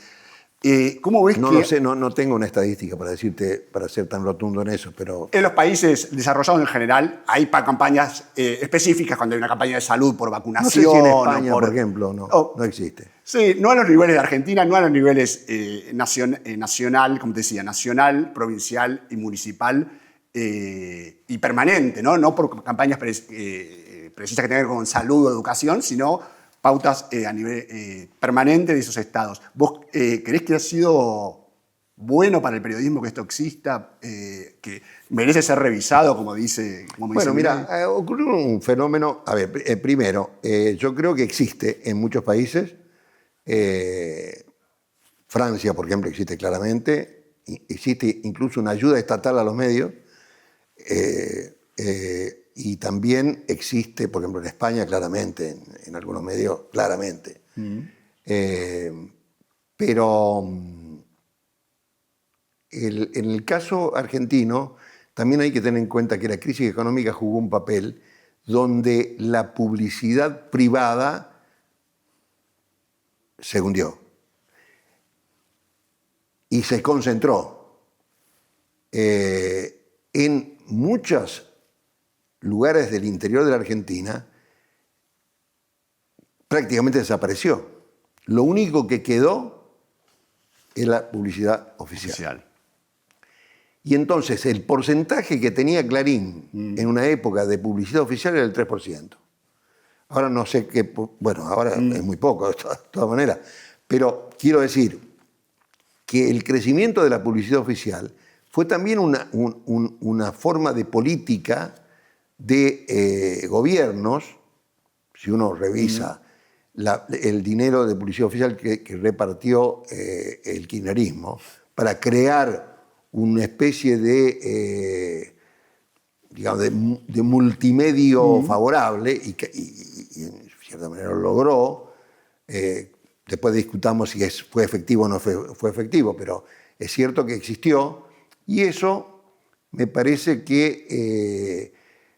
¿Cómo ves No que lo sé, no tengo una estadística para decirte, para ser tan rotundo en eso, pero... en los países desarrollados en general hay campañas específicas cuando hay una campaña de salud por vacunación? No sé si en España, o por ejemplo, no existe. Sí, no a los niveles de Argentina, no a los niveles nacional, como te decía, nacional, provincial y municipal y permanente, ¿no? No por campañas precisas que tengan que ver con salud o educación, sino pautas a nivel permanente de esos estados. ¿Vos creés que ha sido bueno para el periodismo que esto exista, que merece ser revisado, como dice? Bueno, mira, ocurrió un fenómeno. A ver, primero, yo creo que existe en muchos países. Francia, por ejemplo, existe claramente. Existe incluso una ayuda estatal a los medios. Y también existe, por ejemplo, en España, claramente, en algunos medios, claramente. Pero en el caso argentino, también hay que tener en cuenta que la crisis económica jugó un papel donde la publicidad privada se hundió y se concentró en muchos lugares del interior de la Argentina. Prácticamente desapareció. Lo único que quedó es la publicidad oficial. Y entonces el porcentaje que tenía Clarín en una época de publicidad oficial era el 3%. Ahora no sé qué, bueno, ahora es muy poco, de todas maneras. Pero quiero decir que el crecimiento de la publicidad oficial fue también una forma de política de gobiernos. Si uno revisa el dinero de publicidad oficial que repartió el kirchnerismo para crear una especie de, digamos, de multimedio favorable y en cierta manera lo logró. Después discutamos si fue efectivo o no fue efectivo, pero es cierto que existió y eso me parece que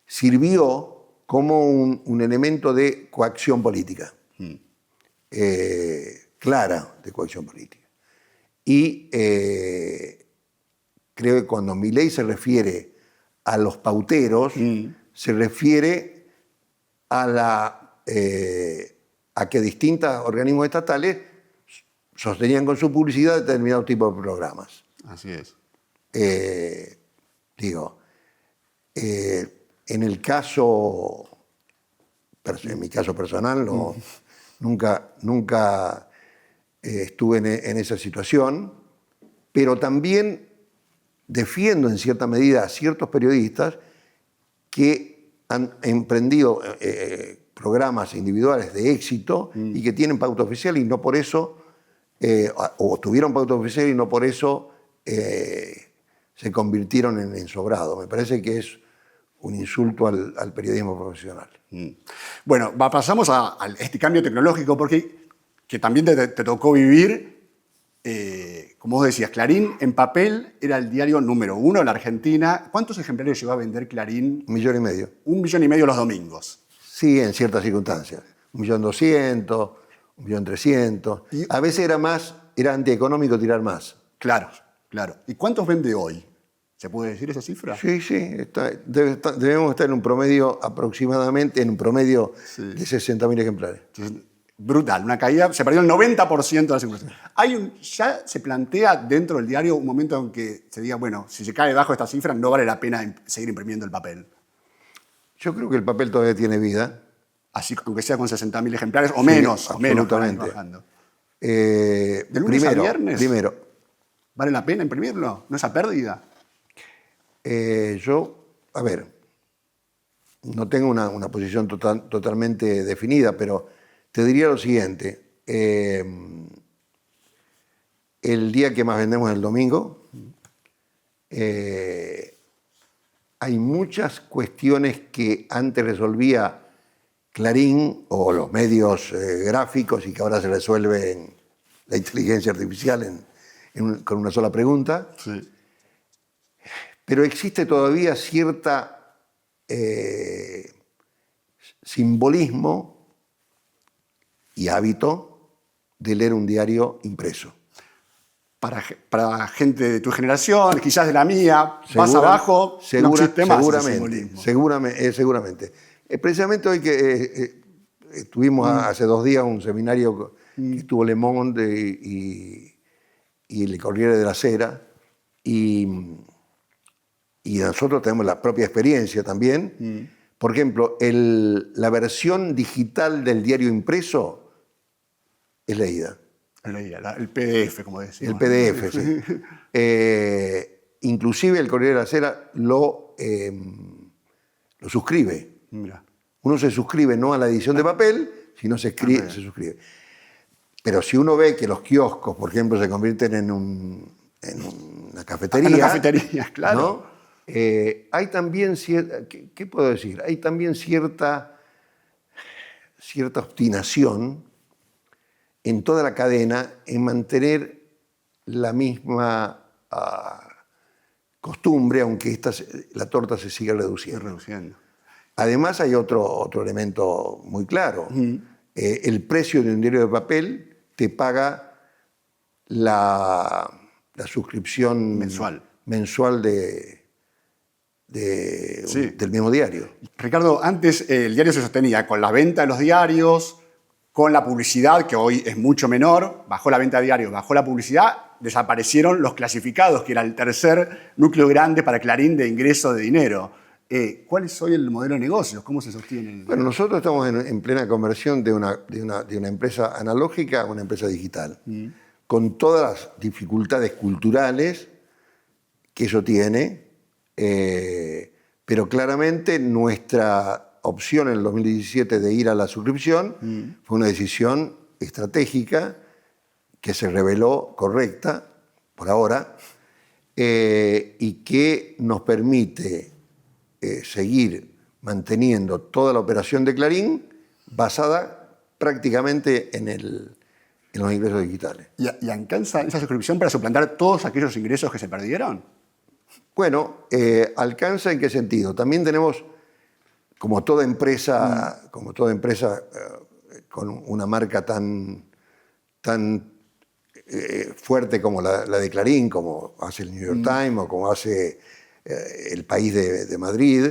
sirvió como un elemento de coacción política, clara de coacción política. Y creo que cuando Milei se refiere a los pauteros, se refiere a que distintos organismos estatales sostenían con su publicidad determinados tipos de programas. Así es. En el caso, en mi caso personal, nunca estuve en esa situación, pero también defiendo en cierta medida a ciertos periodistas que han emprendido programas individuales de éxito y que tienen pauta oficial y no por eso, o tuvieron pauta oficial y no por eso se convirtieron en sobrado. Me parece que es un insulto al periodismo profesional. Bueno, pasamos a este cambio tecnológico, porque que también te tocó vivir. Como vos decías, Clarín en papel era el diario número 1 de la Argentina. ¿Cuántos ejemplares llegó a vender Clarín? 1,5 millones. 1,5 millones los domingos. Sí, en ciertas circunstancias. 1.200.000, 1.300.000. A veces era antieconómico tirar más. Claro, claro. ¿Y cuántos vende hoy? ¿Se puede decir esa cifra? Sí, debemos estar en un promedio aproximadamente, de 60.000 ejemplares. Entonces, brutal, una caída, se perdió el 90% de la circulación. ¿Ya se plantea dentro del diario un momento en que se diga, bueno, si se cae bajo esta cifra no vale la pena seguir imprimiendo el papel? Yo creo que el papel todavía tiene vida. Así, aunque sea con 60.000 ejemplares o menos. Absolutamente. ¿De lunes a viernes? Primero. ¿Vale la pena imprimirlo? ¿No es a pérdida? A ver, no tengo una posición totalmente definida, pero te diría lo siguiente. El día que más vendemos es el domingo. Hay muchas cuestiones que antes resolvía Clarín o los medios gráficos y que ahora se resuelven la inteligencia artificial con una sola pregunta. Sí. pero existe todavía cierta simbolismo y hábito de leer un diario impreso. Para gente de tu generación, quizás de la mía, más abajo, no existe más ese simbolismo. Seguramente. Precisamente hoy que tuvimos hace 2 días un seminario que estuvo Le Monde y el Corriere della Sera, y nosotros tenemos la propia experiencia también. Por ejemplo, la versión digital del diario impreso es leída. El PDF, como decíamos. El PDF, sí. Inclusive el Corriere della Sera lo suscribe. Mira. Uno se suscribe no a la edición de papel, sino se suscribe. Pero si uno ve que los kioscos, por ejemplo, se convierten en una cafetería. En una cafetería, claro. ¿no? Hay también cierta, ¿qué puedo decir? Hay también cierta obstinación en toda la cadena en mantener la misma costumbre, aunque la torta se siga reduciendo. Además hay otro elemento muy claro. El precio de un diario de papel te paga la suscripción mensual del mismo diario. Ricardo, antes el diario se sostenía con la venta de los diarios, con la publicidad, que hoy es mucho menor. Bajó la venta de diarios, bajó la publicidad, desaparecieron los clasificados, que era el tercer núcleo grande para Clarín de ingreso de dinero. ¿Cuál es hoy el modelo de negocios? ¿Cómo se sostiene? Bueno, nosotros estamos en plena conversión de una empresa analógica a una empresa digital, con todas las dificultades culturales que eso tiene, pero claramente nuestra opción en el 2017 de ir a la suscripción fue una decisión estratégica que se reveló correcta por ahora y que nos permite seguir manteniendo toda la operación de Clarín basada prácticamente en los ingresos digitales. ¿Y alcanza esa suscripción para suplantar todos aquellos ingresos que se perdieron? Bueno, ¿alcanza en qué sentido? También tenemos, como toda empresa con una marca tan fuerte como la de Clarín, como hace el New York Times o como hace El País de Madrid,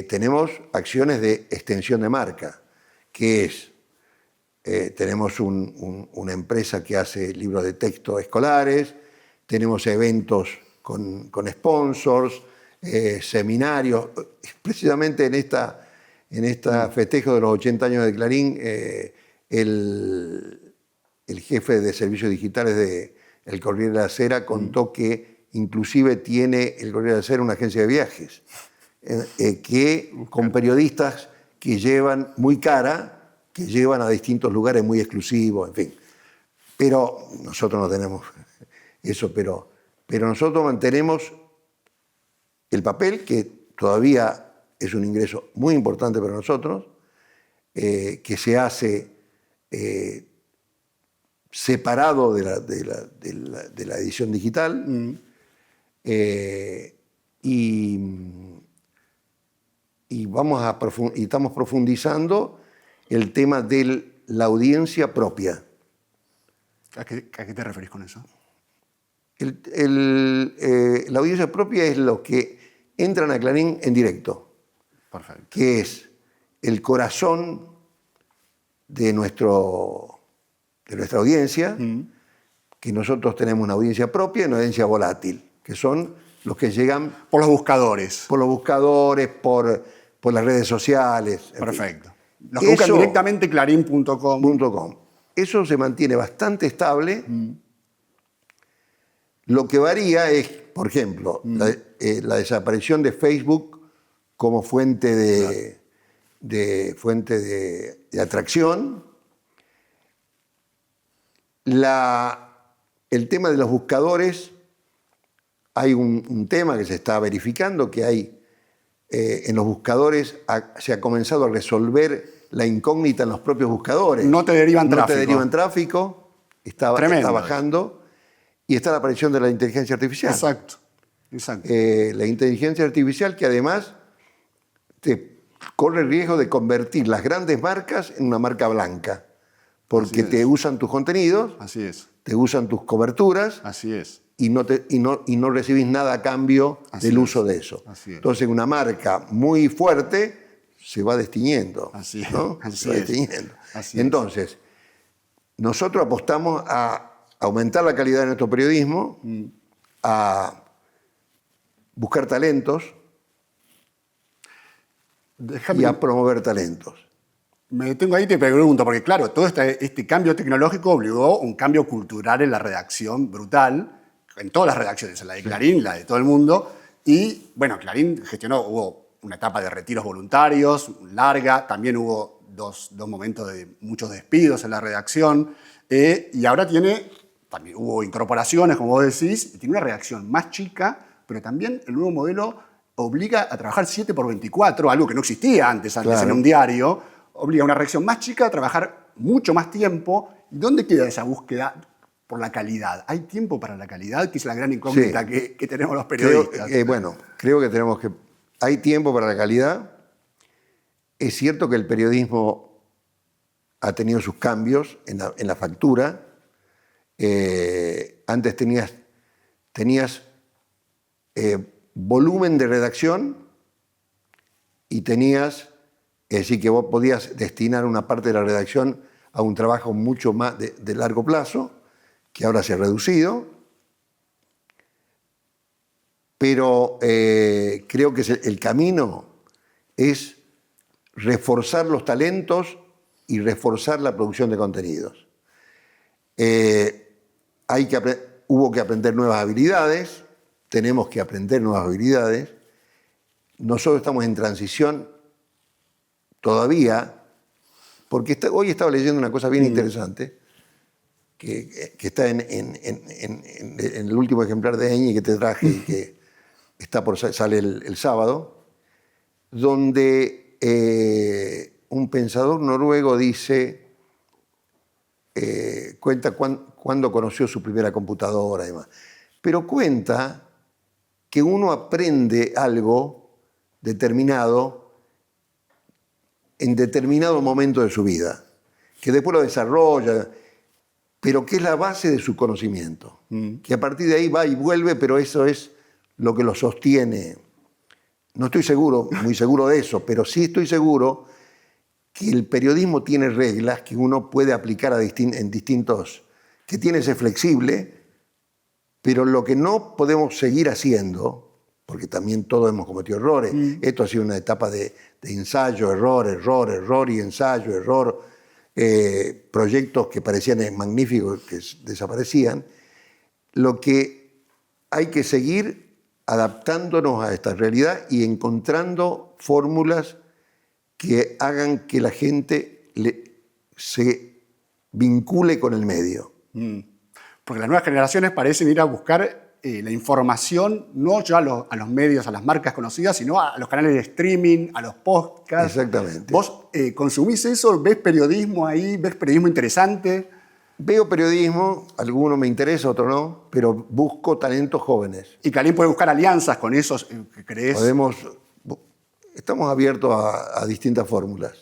tenemos acciones de extensión de marca, que es, tenemos una empresa que hace libros de texto escolares, tenemos eventos con sponsors, seminarios. Precisamente en esta festejo de los 80 años de Clarín, el jefe de servicios digitales del Corriere della Sera contó que inclusive tiene el Corriere della Sera una agencia de viajes, con periodistas que llevan muy cara, que llevan a distintos lugares muy exclusivos, en fin. Pero nosotros no tenemos eso, pero nosotros mantenemos el papel, que todavía es un ingreso muy importante para nosotros, que se hace separado de la edición digital, y estamos profundizando el tema de la audiencia propia. ¿A qué te referís con eso? La audiencia propia es los que entran a Clarín en directo. Perfecto. Que es el corazón de nuestra audiencia, que nosotros tenemos una audiencia propia y una audiencia volátil, que son los que llegan por los buscadores. Por las redes sociales. Perfecto. Los que buscan directamente clarín.com. Eso se mantiene bastante estable. Lo que varía es, por ejemplo, la desaparición de Facebook como fuente de atracción. El tema de los buscadores, hay un tema que se está verificando, que hay en los buscadores se ha comenzado a resolver la incógnita en los propios buscadores. No te derivan tráfico, está bajando, y está la aparición de la inteligencia artificial. Exacto. Exacto. La inteligencia artificial que además te corre el riesgo de convertir las grandes marcas en una marca blanca, porque te usan tus contenidos, Así es. te usan tus coberturas Así es. y no recibís nada a cambio del uso de eso. Así es. Entonces una marca muy fuerte se va destiñendo. Así es. ¿no? Así se va es. destiñendo. Así es. Entonces, nosotros apostamos a aumentar la calidad de nuestro periodismo, a buscar talentos y a promover talentos. Me detengo ahí y te pregunto, porque claro, todo este cambio tecnológico obligó un cambio cultural en la redacción brutal, en todas las redacciones, en la de Clarín, la de todo el mundo. Y bueno, Clarín hubo una etapa de retiros voluntarios larga, también hubo dos momentos de muchos despidos en la redacción, y ahora también hubo incorporaciones, como vos decís, y tiene una redacción más chica, pero también el nuevo modelo obliga a trabajar 7x24, algo que no existía antes Claro. en un diario, obliga a una redacción más chica a trabajar mucho más tiempo. ¿Y dónde queda esa búsqueda por la calidad? ¿Hay tiempo para la calidad? Que es la gran incógnita que tenemos los periodistas. Creo que hay tiempo para la calidad. Es cierto que el periodismo ha tenido sus cambios en la factura. Antes tenías volumen de redacción y tenías, es decir, que vos podías destinar una parte de la redacción a un trabajo mucho más de largo plazo, que ahora se ha reducido, pero creo que el camino es reforzar los talentos y reforzar la producción de contenidos. Hubo que aprender nuevas habilidades, tenemos que aprender nuevas habilidades. Nosotros estamos en transición todavía, porque hoy estaba leyendo una cosa bien interesante, que está en el último ejemplar de Eñi que te traje y que sale el sábado, donde un pensador noruego cuenta cuándo conoció su primera computadora y demás, pero cuenta que uno aprende algo determinado en determinado momento de su vida, que después lo desarrolla, pero que es la base de su conocimiento, que a partir de ahí va y vuelve, pero eso es lo que lo sostiene. No estoy muy seguro de eso, pero sí estoy seguro que el periodismo tiene reglas que uno puede aplicar en distintos, que tiene que ser flexible, pero lo que no podemos seguir haciendo, porque también todos hemos cometido errores, esto ha sido una etapa de ensayo, error y ensayo, error, proyectos que parecían magníficos que desaparecían. Lo que hay que seguir adaptándonos a esta realidad y encontrando fórmulas que hagan que la gente se vincule con el medio. Porque las nuevas generaciones parecen ir a buscar la información no ya a los medios, a las marcas conocidas, sino a los canales de streaming, a los podcasts. Exactamente. ¿Vos consumís eso? ¿Ves periodismo ahí? ¿Ves periodismo interesante? Veo periodismo, alguno me interesa, otro no, pero busco talentos jóvenes. ¿Y Clarín puede buscar alianzas con esos que crees? Estamos abiertos a distintas fórmulas.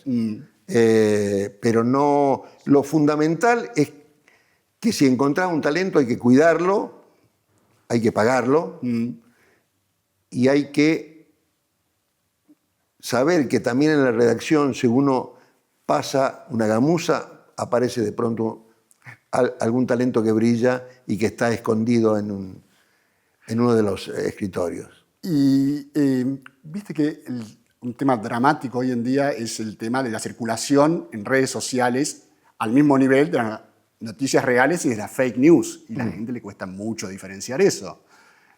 Pero no, lo fundamental es que si encontrás un talento hay que cuidarlo, hay que pagarlo y hay que saber que también en la redacción, si uno pasa una gamuza, aparece de pronto algún talento que brilla y que está escondido en uno de los escritorios. Y viste que un tema dramático hoy en día es el tema de la circulación en redes sociales al mismo nivel de las noticias reales y de las fake news. Y a la gente le cuesta mucho diferenciar eso.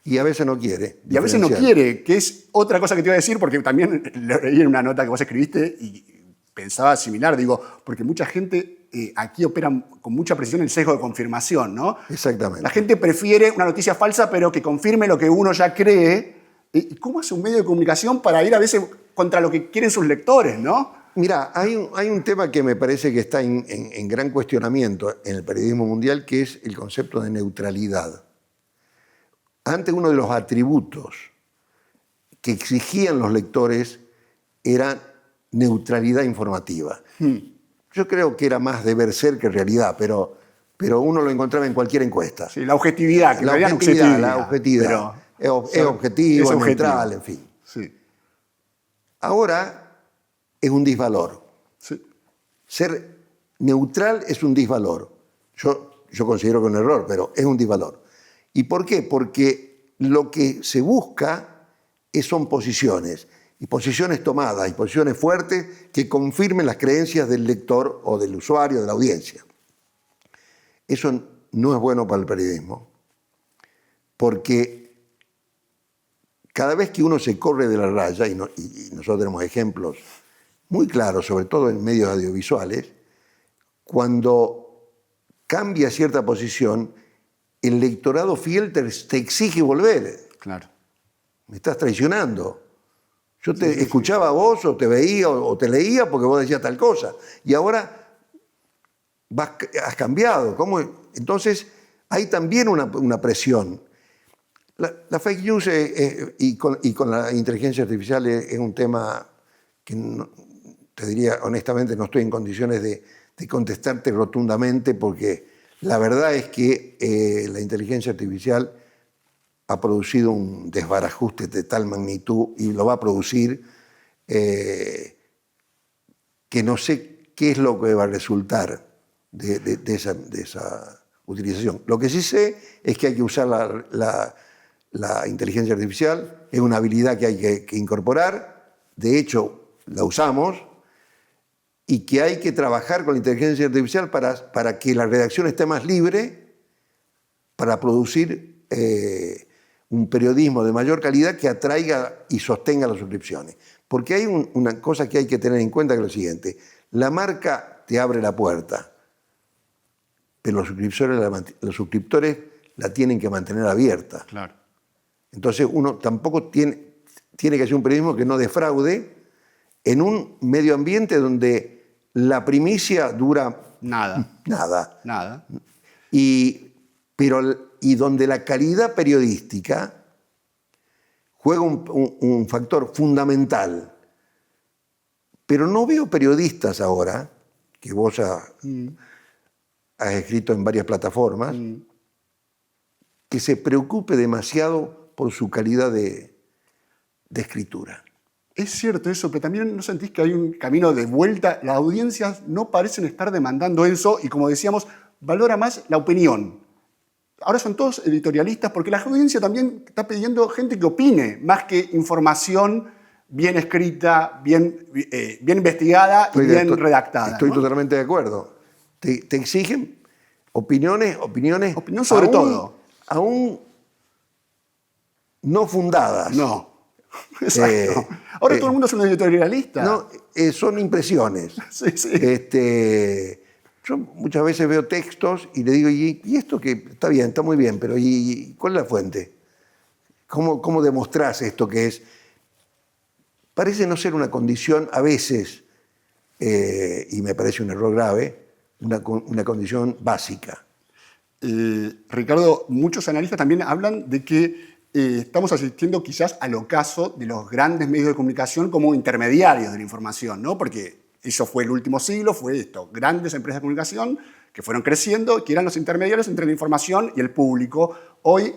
Y a veces no quiere. Y a veces no quiere, que es otra cosa que te iba a decir, porque también lo leí en una nota que vos escribiste y pensaba similar, digo, porque mucha gente aquí opera con mucha precisión el sesgo de confirmación, ¿no? Exactamente. La gente prefiere una noticia falsa, pero que confirme lo que uno ya cree. ¿Y cómo hace un medio de comunicación para ir a veces contra lo que quieren sus lectores, no? Mira, hay un tema que me parece que está en gran cuestionamiento en el periodismo mundial, que es el concepto de neutralidad. antes uno de los atributos que exigían los lectores era neutralidad informativa. Yo creo que era más deber ser que realidad, pero uno lo encontraba en cualquier encuesta. Sí, la objetividad, que La realidad objetividad, no la objetividad. Es objetivo, es neutral, en fin. Sí. Ahora es un disvalor. Sí. Ser neutral es un disvalor. Yo considero que es un error, pero es un disvalor. ¿Y por qué? Porque lo que se busca son posiciones, y posiciones tomadas, y posiciones fuertes que confirmen las creencias del lector o del usuario, de la audiencia. Eso no es bueno para el periodismo, porque cada vez que uno se corre de la raya, y nosotros tenemos ejemplos muy claros, sobre todo en medios audiovisuales, cuando cambia cierta posición, el lectorado fiel te exige volver. Claro. Me estás traicionando. Yo te escuchaba a vos, o te veía, o te leía porque vos decías tal cosa. Y ahora has cambiado. ¿Cómo? Entonces, hay también una presión. La fake news y con la inteligencia artificial es un tema que te diría honestamente no estoy en condiciones de contestarte rotundamente, porque la verdad es que la inteligencia artificial ha producido un desbarajuste de tal magnitud y lo va a producir que no sé qué es lo que va a resultar de esa utilización. Lo que sí sé es que hay que usar la inteligencia artificial, es una habilidad que hay que incorporar, de hecho la usamos, y que hay que trabajar con la inteligencia artificial para que la redacción esté más libre, para producir un periodismo de mayor calidad que atraiga y sostenga las suscripciones. Porque hay una cosa que hay que tener en cuenta, que es lo siguiente: la marca te abre la puerta, pero los suscriptores la tienen que mantener abierta. Claro. Entonces uno tampoco tiene que hacer un periodismo que no defraude en un medio ambiente donde la primicia dura nada. Y donde la calidad periodística juega un factor fundamental. Pero no veo periodistas ahora, que vos has escrito en varias plataformas, que se preocupe demasiado por su calidad de escritura. Es cierto eso, pero también ¿no sentís que hay un camino de vuelta? Las audiencias no parecen estar demandando eso y, como decíamos, valora más la opinión. Ahora son todos editorialistas porque la audiencia también está pidiendo gente que opine, más que información bien escrita, bien investigada y bien redactada. Estoy ¿no? totalmente de acuerdo. Te exigen opinión sobre todo. Aún no fundadas. No. Exacto. Ahora todo el mundo es un editorialista. No, son impresiones. Sí. Yo muchas veces veo textos y le digo, ¿y esto que está bien, está muy bien, pero ¿y cuál es la fuente? ¿Cómo demostrás esto que es? Parece no ser una condición a veces, y me parece un error grave, una condición básica. Ricardo, muchos analistas también hablan de que estamos asistiendo quizás al ocaso de los grandes medios de comunicación como intermediarios de la información, ¿no? Porque eso fue el último siglo, fue esto, grandes empresas de comunicación que fueron creciendo, que eran los intermediarios entre la información y el público. Hoy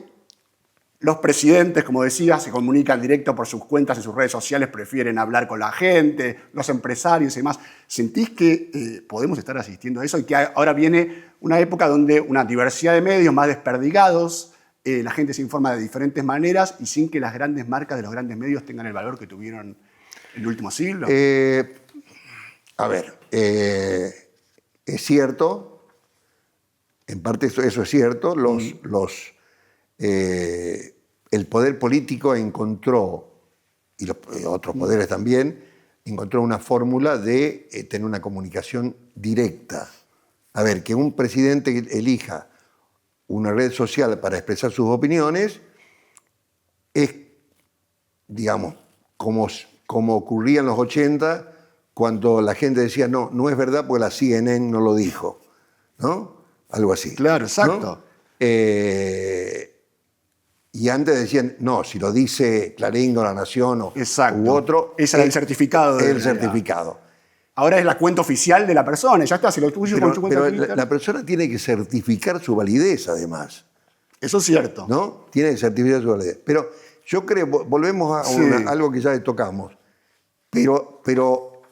los presidentes, como decía, se comunican directo por sus cuentas en sus redes sociales, prefieren hablar con la gente, los empresarios y demás. ¿Sentís que podemos estar asistiendo a eso y que ahora viene una época donde una diversidad de medios más desperdigados, la gente se informa de diferentes maneras y sin que las grandes marcas de los grandes medios tengan el valor que tuvieron en el último siglo? Es cierto, en parte eso es cierto, el poder político encontró, y los otros poderes también, encontró una fórmula de tener una comunicación directa. A ver, que un presidente elija una red social para expresar sus opiniones es, digamos, como ocurría en los 80, cuando la gente decía, no es verdad porque la CNN no lo dijo, ¿no? Algo así. Claro, exacto. ¿no? Y antes decían, no, si lo dice Clarín o La Nación u otro... Ese era el certificado. El certificado. Ahora es la cuenta oficial de la persona, ya está, si lo tuyo con su cuenta pero Twitter. la persona tiene que certificar su validez, además. Eso es cierto. ¿No? Tiene que certificar su validez. Pero yo creo, volvemos a algo que ya tocamos, pero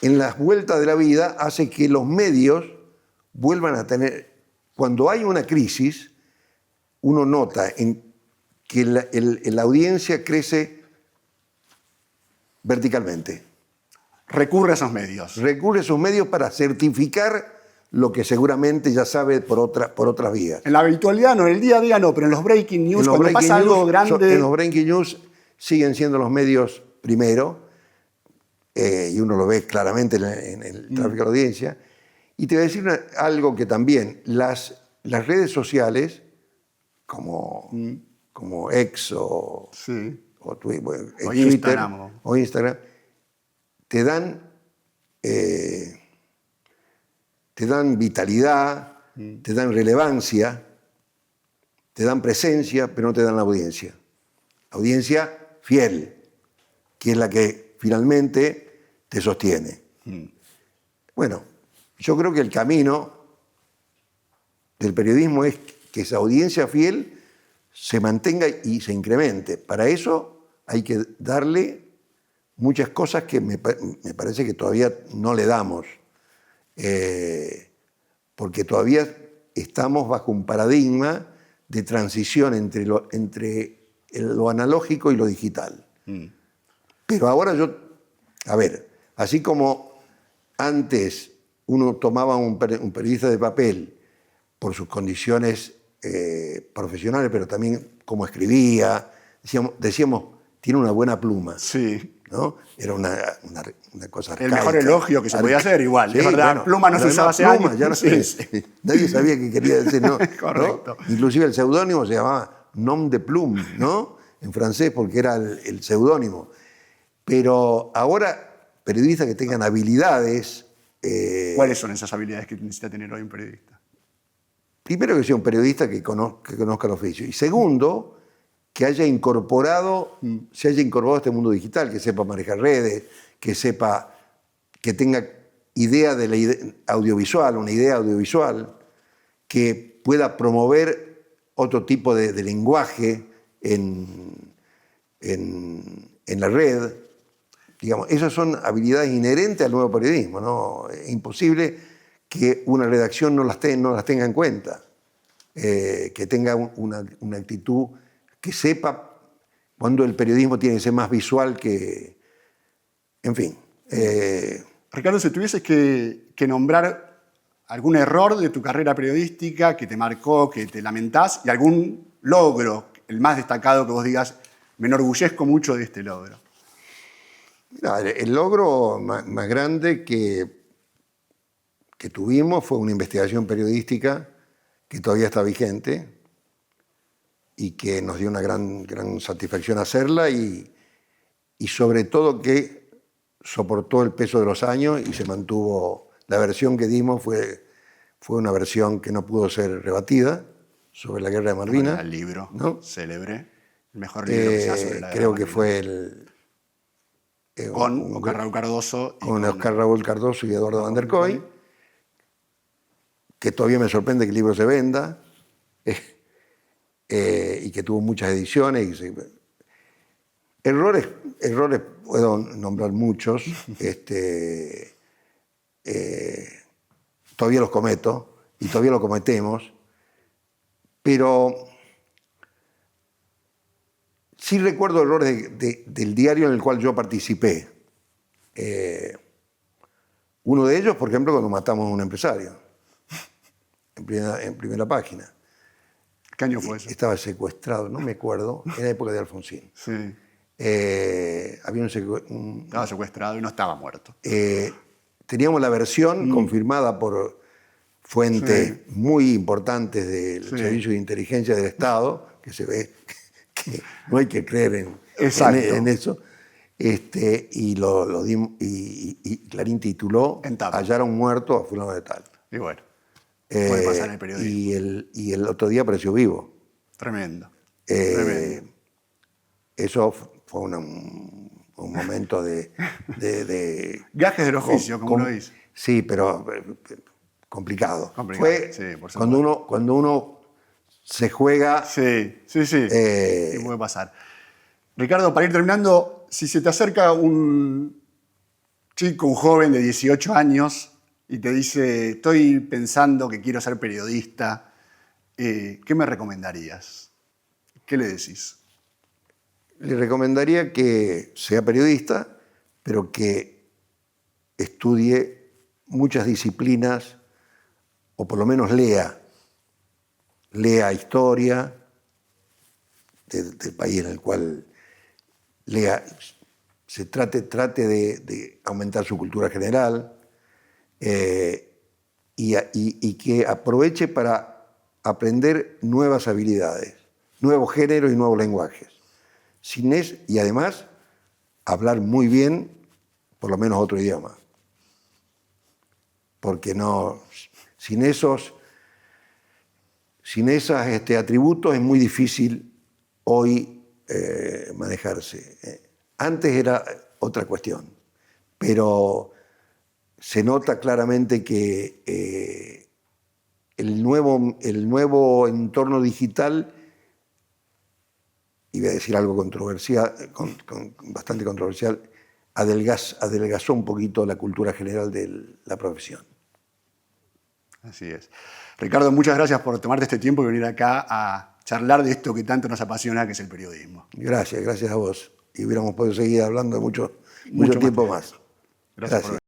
en las vueltas de la vida hace que los medios vuelvan a tener... Cuando hay una crisis, uno nota que la audiencia crece verticalmente. Recurre a esos medios. Recurre a esos medios para certificar lo que seguramente ya sabe por otras vías. En la habitualidad no, en el día a día no, pero en los breaking news, cuando pasa algo grande... En los breaking news siguen siendo los medios primero, y uno lo ve claramente en el tráfico de la audiencia. Y te voy a decir algo que también las redes sociales, como X o Twitter o Instagram, te dan vitalidad, te dan relevancia, te dan presencia, pero no te dan la audiencia. Audiencia fiel, que es la que finalmente te sostiene. Bueno, yo creo que el camino del periodismo es que esa audiencia fiel se mantenga y se incremente. Para eso hay que darle muchas cosas que me parece que todavía no le damos, porque todavía estamos bajo un paradigma de transición entre lo analógico y lo digital. Pero ahora así como antes uno tomaba un periodista de papel por sus condiciones profesionales, pero también cómo escribía, decíamos, tiene una buena pluma. Sí. ¿No? Era una cosa arcaica. El mejor elogio que se podía hacer igual. Sí, es verdad, bueno, pluma no se usaba hace años. Ya no sé. Nadie sabía qué quería decir. ¿No? Correcto. ¿No? Inclusive el seudónimo se llamaba nom de plume, ¿no? En francés, porque era el seudónimo. Pero ahora, periodistas que tengan habilidades... ¿Cuáles son esas habilidades que necesita tener hoy un periodista? Primero, que sea un periodista que conozca el oficio. Y segundo, que se haya incorporado a este mundo digital, que sepa manejar redes, que tenga idea de una idea audiovisual, que pueda promover otro tipo de lenguaje en la red. Digamos, esas son habilidades inherentes al nuevo periodismo, ¿no? Es imposible que una redacción no las tenga en cuenta, que tenga una actitud, que sepa cuando el periodismo tiene que ser más visual que... En fin. Ricardo, si tuvieses que nombrar algún error de tu carrera periodística que te marcó, que te lamentás, y algún logro, el más destacado que vos digas, me enorgullezco mucho de este logro. Mira, el logro más grande que tuvimos fue una investigación periodística que todavía está vigente y que nos dio una gran satisfacción hacerla y sobre todo que soportó el peso de los años y se mantuvo. La versión que dimos fue una versión que no pudo ser rebatida sobre la Guerra de Malvinas. El libro, ¿no? Célebre, el mejor libro que se ha sobre la Guerra creo de que Malvinas. fue con Oscar Raúl Cardoso. Con Oscar Raúl Cardoso y Eduardo Van der Kooi, que todavía me sorprende que el libro se venda, y que tuvo muchas ediciones. Errores puedo nombrar muchos, todavía los cometo y todavía lo cometemos, pero sí recuerdo errores del diario en el cual yo participé. Uno de ellos, por ejemplo, cuando matamos a un empresario, en primera página. ¿Qué año fue eso? Estaba secuestrado, no me acuerdo, era época de Alfonsín. Sí. Había Estaba secuestrado y no estaba muerto. Teníamos la versión confirmada por fuentes muy importantes del Servicio de Inteligencia del Estado, que se ve que no hay que creer en eso. Y lo dimos, y Clarín tituló "Hallaron muerto a fulano de tal". Y bueno, puede pasar en el periodismo. Y el otro día apareció vivo. Tremendo. Eso fue un momento de Gajes del oficio, como uno dice. Sí, pero complicado. Fue Sí, por supuesto. cuando uno se juega. Sí. ¿Qué puede pasar? Ricardo, para ir terminando, si se te acerca un chico, un joven de 18 años y te dice, estoy pensando que quiero ser periodista, ¿qué me recomendarías? ¿Qué le decís? Le recomendaría que sea periodista, pero que estudie muchas disciplinas, o por lo menos lea historia del país en el cual trate de aumentar su cultura general, y que aproveche para aprender nuevas habilidades, nuevos géneros y nuevos lenguajes. Y además, hablar muy bien, por lo menos otro idioma. Porque sin esos atributos es muy difícil hoy manejarse. Antes era otra cuestión, pero se nota claramente que el nuevo entorno digital, y voy a decir algo controversial, bastante controversial, adelgazó un poquito la cultura general de la profesión. Así es. Ricardo, muchas gracias por tomarte este tiempo y venir acá a charlar de esto que tanto nos apasiona, que es el periodismo. Gracias a vos. Y hubiéramos podido seguir hablando mucho Mucho tiempo más. Gracias.